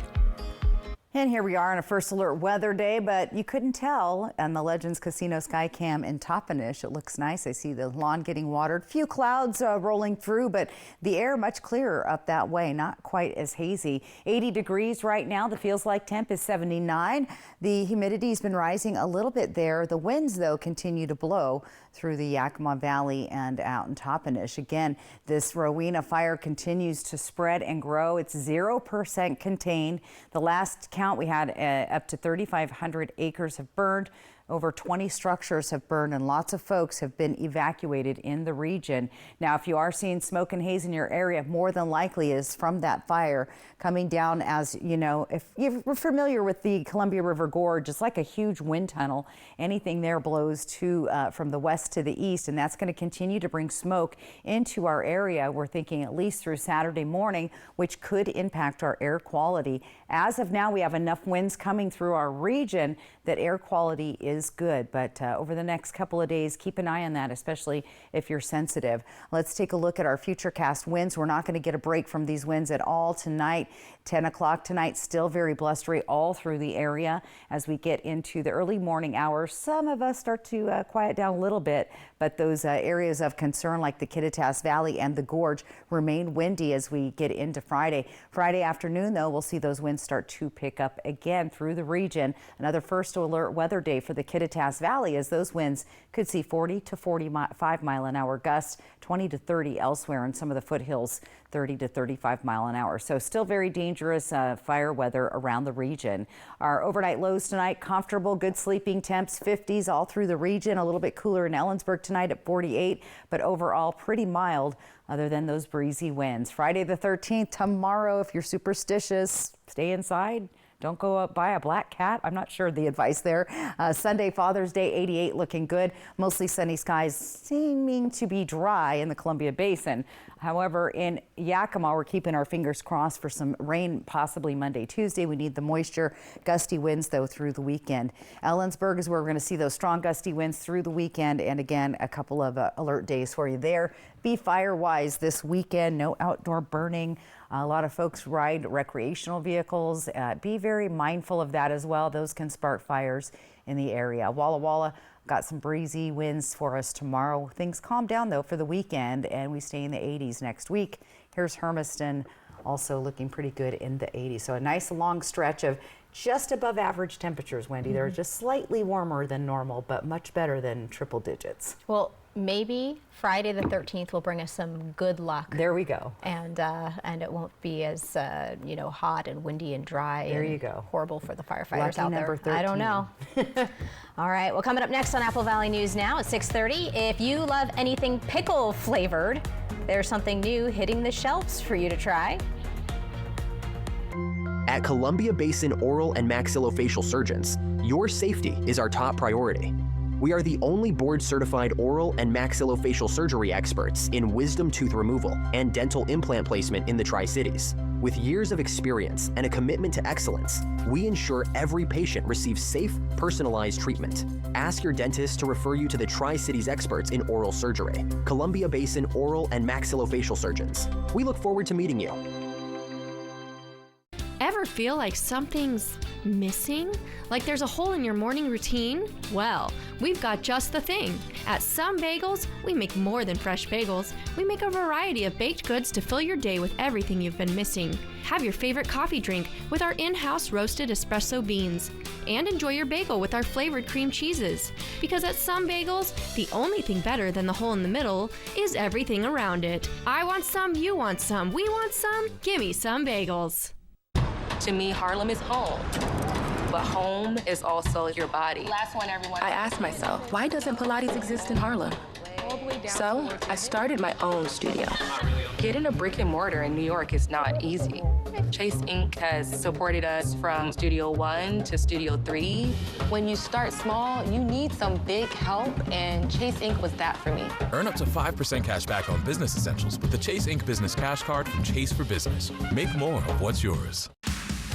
[SPEAKER 3] And here we are on a First Alert weather day, but you couldn't tell on the Legends Casino Skycam in Toppenish. It looks nice. I see the lawn getting watered. Few clouds rolling through, but the air much clearer up that way. Not quite as hazy. 80 degrees right now. The feels like temp is 79. The humidity's been rising a little bit there. The winds, though, continue to blow through the Yakima Valley and out in Toppenish. Again, this Rowena fire continues to spread and grow. It's 0% contained. The last count we had up to 3,500 acres have burned. Over 20 structures have burned and lots of folks have been evacuated in the region. Now, if you are seeing smoke and haze in your area, more than likely is from that fire coming down. As you know, if you're familiar with the Columbia River Gorge, it's like a huge wind tunnel. Anything there blows to from the west to the east, and that's going to continue to bring smoke into our area. We're thinking at least through Saturday morning, which could impact our air quality. As of now, we have enough winds coming through our region that air quality is is good, but over the next couple of days, keep an eye on that, especially if you're sensitive. Let's take a look at our futurecast winds. We're not going to get a break from these winds at all tonight. 10 o'clock tonight, still very blustery all through the area. As we get into the early morning hours, some of us start to quiet down a little bit, but those areas of concern like the Kittitas Valley and the Gorge remain windy as we get into Friday. Friday afternoon, though, we'll see those winds start to pick up again through the region. Another first alert weather day for the Kittitas Valley, as those winds could see 40 to 45 mile an hour gusts, 20 to 30 elsewhere in some of the foothills, 30 to 35 mile an hour. So still very dangerous fire weather around the region. Our overnight lows tonight, comfortable, good sleeping temps, 50s all through the region. A little bit cooler in Ellensburg tonight at 48, but overall pretty mild other than those breezy winds. Friday the 13th, tomorrow, if you're superstitious, stay inside. Don't go out buy a black cat. I'm not sure the advice there. Sunday, Father's Day, 88, looking good. Mostly sunny skies, seeming to be dry in the Columbia Basin. However, in Yakima, we're keeping our fingers crossed for some rain, possibly Monday, Tuesday. We need the moisture. Gusty winds, though, through the weekend. Ellensburg is where we're going to see those strong gusty winds through the weekend. And again, a couple of alert days for you there. Be fire-wise this weekend. No outdoor burning. A lot of folks ride recreational vehicles. Be very mindful of that as well. Those can spark fires in the area. Walla Walla got some breezy winds for us tomorrow. Things calm down, though, for the weekend, and we stay in the 80s next week. Here's Hermiston, also looking pretty good in the 80s. So a nice long stretch of just above average temperatures, Wendy. They're just slightly warmer than normal, but much better than triple digits.
[SPEAKER 1] Well, maybe Friday the 13th will bring us some good luck.
[SPEAKER 3] There we go.
[SPEAKER 1] And it won't be as hot and windy and dry.
[SPEAKER 3] There
[SPEAKER 1] and
[SPEAKER 3] you go.
[SPEAKER 1] Horrible for the firefighters
[SPEAKER 3] Lucky
[SPEAKER 1] out
[SPEAKER 3] number
[SPEAKER 1] there.
[SPEAKER 3] 13.
[SPEAKER 1] I don't know. All right. Well, coming up next on Apple Valley News Now at 6:30. If you love anything pickle flavored, there's something new hitting the shelves for you to try.
[SPEAKER 2] At Columbia Basin Oral and Maxillofacial Surgeons, your safety is our top priority. We are the only board-certified oral and maxillofacial surgery experts in wisdom tooth removal and dental implant placement in the Tri-Cities. With years of experience and a commitment to excellence, we ensure every patient receives safe, personalized treatment. Ask your dentist to refer you to the Tri-Cities experts in oral surgery. Columbia Basin Oral and Maxillofacial Surgeons. We look forward to meeting you.
[SPEAKER 6] Ever feel like something's missing? Like there's a hole in your morning routine? Well, we've got just the thing. At Some Bagels, we make more than fresh bagels. We make a variety of baked goods to fill your day with everything you've been missing. Have your favorite coffee drink with our in-house roasted espresso beans. And enjoy your bagel with our flavored cream cheeses. Because at Some Bagels, the only thing better than the hole in the middle is everything around it. I want some, you want some, we want some. Gimme Some Bagels.
[SPEAKER 9] To me, Harlem is home. But home is also your body.
[SPEAKER 14] Last one, everyone.
[SPEAKER 9] I asked myself, why doesn't Pilates exist in Harlem? So I started my own studio. Getting a brick and mortar in New York is not easy. Chase Inc. has supported us from Studio 1 to Studio 3. When you start small, you need some big help, and Chase Inc. was that for me.
[SPEAKER 16] Earn up to 5% cash back on business essentials with the Chase Inc. Business Cash Card from Chase for Business. Make more of what's yours.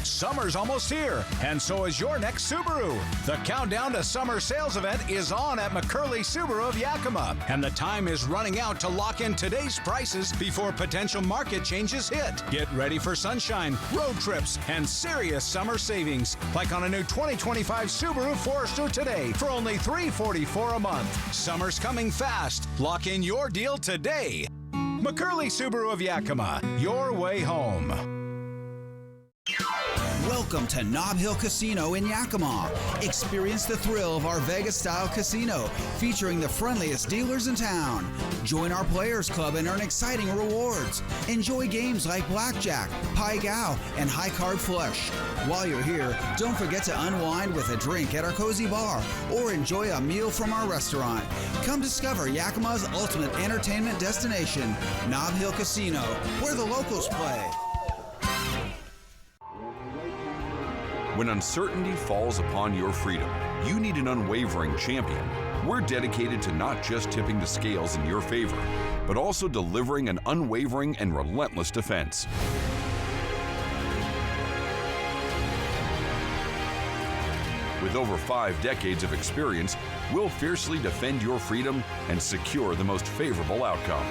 [SPEAKER 17] Summer's almost here, and so is your next Subaru. The countdown to summer sales event is on at McCurley Subaru of Yakima, and the time is running out to lock in today's prices before potential market changes hit. Get ready for sunshine, road trips, and serious summer savings, like on a new 2025 Subaru Forester today for only $344 a month. Summer's coming fast. Lock in your deal today. McCurley Subaru of Yakima, your way home.
[SPEAKER 24] Welcome to Nob Hill Casino in Yakima. Experience the thrill of our Vegas-style casino, featuring the friendliest dealers in town. Join our Players Club and earn exciting rewards. Enjoy games like Blackjack, Pai Gow, and High Card Flush. While you're here, don't forget to unwind with a drink at our cozy bar or enjoy a meal from our restaurant. Come discover Yakima's ultimate entertainment destination, Nob Hill Casino, where the locals play.
[SPEAKER 25] When uncertainty falls upon your freedom, you need an unwavering champion. We're dedicated to not just tipping the scales in your favor, but also delivering an unwavering and relentless defense. With With over 5 decades of experience, we'll fiercely defend your freedom and secure the most favorable outcome.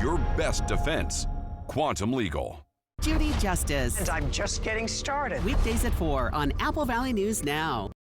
[SPEAKER 25] Your best defense, Quantum Legal.
[SPEAKER 15] Judy Justice.
[SPEAKER 5] And I'm just getting started.
[SPEAKER 15] Weekdays at 4 on Apple Valley News Now.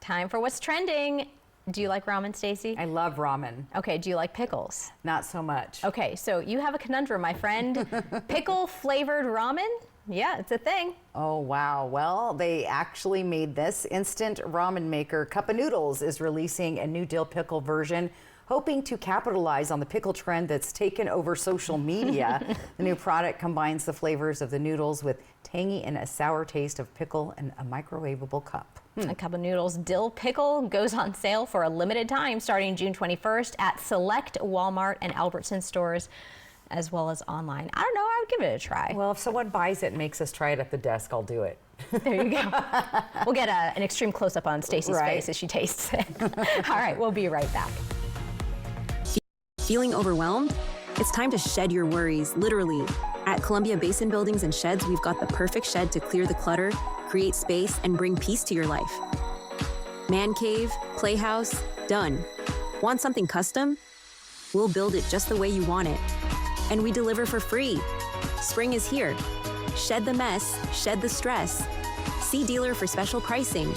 [SPEAKER 1] Time for what's trending. Do you like ramen, Stacey?
[SPEAKER 3] I love ramen.
[SPEAKER 1] Okay, do you like pickles?
[SPEAKER 3] Not so much.
[SPEAKER 1] Okay, so you have a conundrum, my friend. Pickle flavored ramen? Yeah, it's a thing.
[SPEAKER 3] Oh, wow. Well, they actually made this. Instant ramen maker Cup of Noodles is releasing a new dill pickle version, hoping to capitalize on the pickle trend that's taken over social media. The new product combines the flavors of the noodles with tangy and a sour taste of pickle in a microwavable cup.
[SPEAKER 1] A Cup of Noodles dill pickle goes on sale for a limited time starting June 21st at select Walmart and Albertson stores, as well as online. I don't know, I would give it a try.
[SPEAKER 3] Well, if someone buys it and makes us try it at the desk, I'll do it.
[SPEAKER 1] There you go. We'll get an extreme close-up on Stacey's face as she tastes it. All right, we'll be right back.
[SPEAKER 13] Feeling overwhelmed? It's time to shed your worries, literally. At Columbia Basin Buildings and Sheds, we've got the perfect shed to clear the clutter, create space, and bring peace to your life. Man cave, playhouse, done. Want something custom? We'll build it just the way you want it. And we deliver for free. Spring is here. Shed the mess, shed the stress. See dealer for special pricing.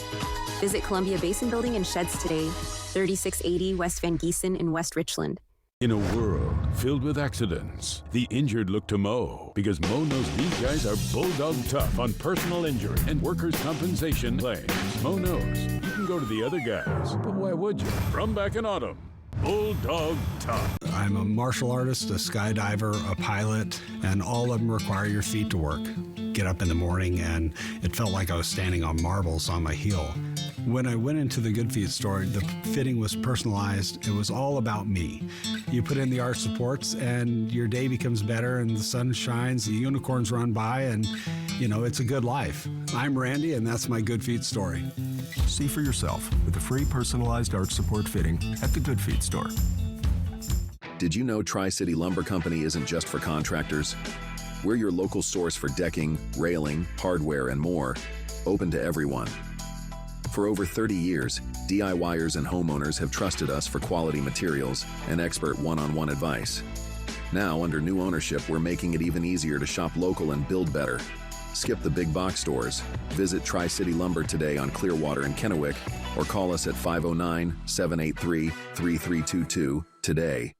[SPEAKER 13] Visit Columbia Basin Building and Sheds today, 3680 West Van Giesen in West Richland.
[SPEAKER 4] In a world filled with accidents, the injured look to Mo, because Mo knows these guys are bulldog tough on personal injury and workers' compensation claims. Mo knows you can go to the other guys, but why would you? From back in autumn, Bulldog Tough.
[SPEAKER 14] I'm a martial artist, a skydiver, a pilot, and all of them require your feet to work. Get up in the morning, and it felt like I was standing on marbles on my heel. When I went into the Good Feet store, the fitting was personalized. It was all about me. You put in the arch supports and your day becomes better and the sun shines, the unicorns run by, and it's a good life. I'm Randy, and that's my Good Feet story.
[SPEAKER 18] See for yourself with a free personalized arch support fitting at the Good Feet store.
[SPEAKER 19] Did you know Tri-City Lumber Company isn't just for contractors? We're your local source for decking, railing, hardware, and more, open to everyone. For over 30 years, DIYers and homeowners have trusted us for quality materials and expert one-on-one advice. Now, under new ownership, we're making it even easier to shop local and build better. Skip the big box stores. Visit Tri-City Lumber today on Clearwater and Kennewick, or call us at 509-783-3322 today.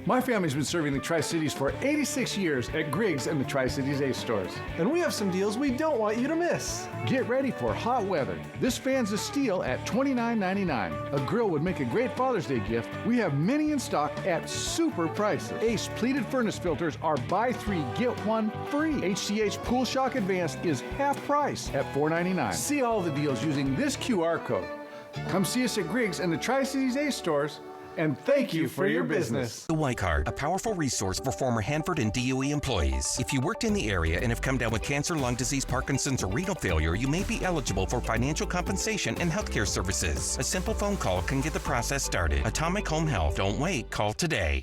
[SPEAKER 7] My family's been serving the Tri-Cities for 86 years at Griggs and the Tri-Cities Ace stores.
[SPEAKER 8] And we have some deals we don't want you to miss.
[SPEAKER 7] Get ready for hot weather. This fan's a steal at $29.99. A grill would make a great Father's Day gift. We have many in stock at super prices. Ace pleated furnace filters are buy 3, get 1 free. HCH Pool Shock Advanced is half price at $4.99. See all the deals using this QR code. Come see us at Griggs and the Tri-Cities Ace stores. And thank you for your business.
[SPEAKER 31] The White Card, a powerful resource for former Hanford and DOE employees. If you worked in the area and have come down with cancer, lung disease, Parkinson's, or renal failure, you may be eligible for financial compensation and healthcare services. A simple phone call can get the process started. Atomic Home Health. Don't wait. Call today.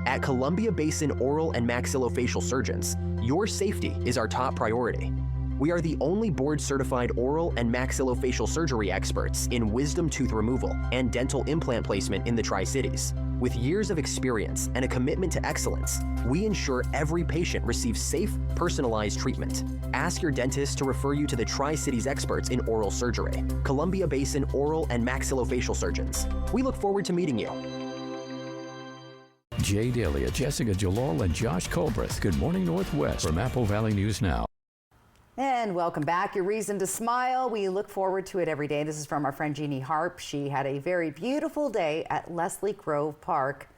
[SPEAKER 2] At Columbia Basin Oral and Maxillofacial Surgeons, your safety is our top priority. We are the only board-certified oral and maxillofacial surgery experts in wisdom tooth removal and dental implant placement in the Tri-Cities. With years of experience and a commitment to excellence, we ensure every patient receives safe, personalized treatment. Ask your dentist to refer you to the Tri-Cities experts in oral surgery, Columbia Basin Oral and Maxillofacial Surgeons. We look forward to meeting you.
[SPEAKER 4] Jay Dalia, Jessica Jalal, and Josh Colbreth. Good morning, Northwest from Apple Valley News Now.
[SPEAKER 3] And welcome back. Your reason to smile. We look forward to it every day. This is from our friend Jeannie Harp. She had a very beautiful day at Leslie Grove Park.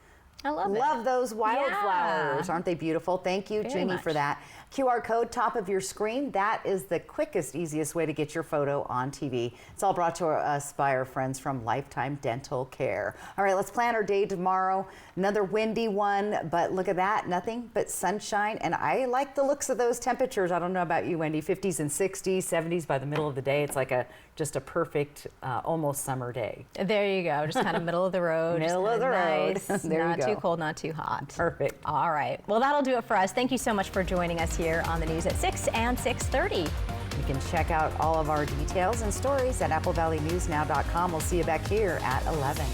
[SPEAKER 1] I love it.
[SPEAKER 3] Love those wildflowers. Aren't they beautiful? Thank you, Jeannie, for that. QR code top of your screen. That is the quickest, easiest way to get your photo on TV. It's all brought to us by our friends from Lifetime Dental Care. All right, let's plan our day tomorrow. Another windy one, but look at that. Nothing but sunshine. And I like the looks of those temperatures. I don't know about you, Wendy. 50s and 60s, 70s by the middle of the day. It's like just a perfect, almost summer day.
[SPEAKER 1] There you go. Just kind of middle of the road.
[SPEAKER 3] Middle of the road.
[SPEAKER 1] Nice.
[SPEAKER 3] There you
[SPEAKER 1] not
[SPEAKER 3] go.
[SPEAKER 1] too cold, not too hot.
[SPEAKER 3] Perfect.
[SPEAKER 1] All right. Well, that'll do it for us. Thank you so much for joining us here on the news at 6 and 6:30.
[SPEAKER 3] You can check out all of our details and stories at applevalleyNewsNow.com. We'll see you back here at 11.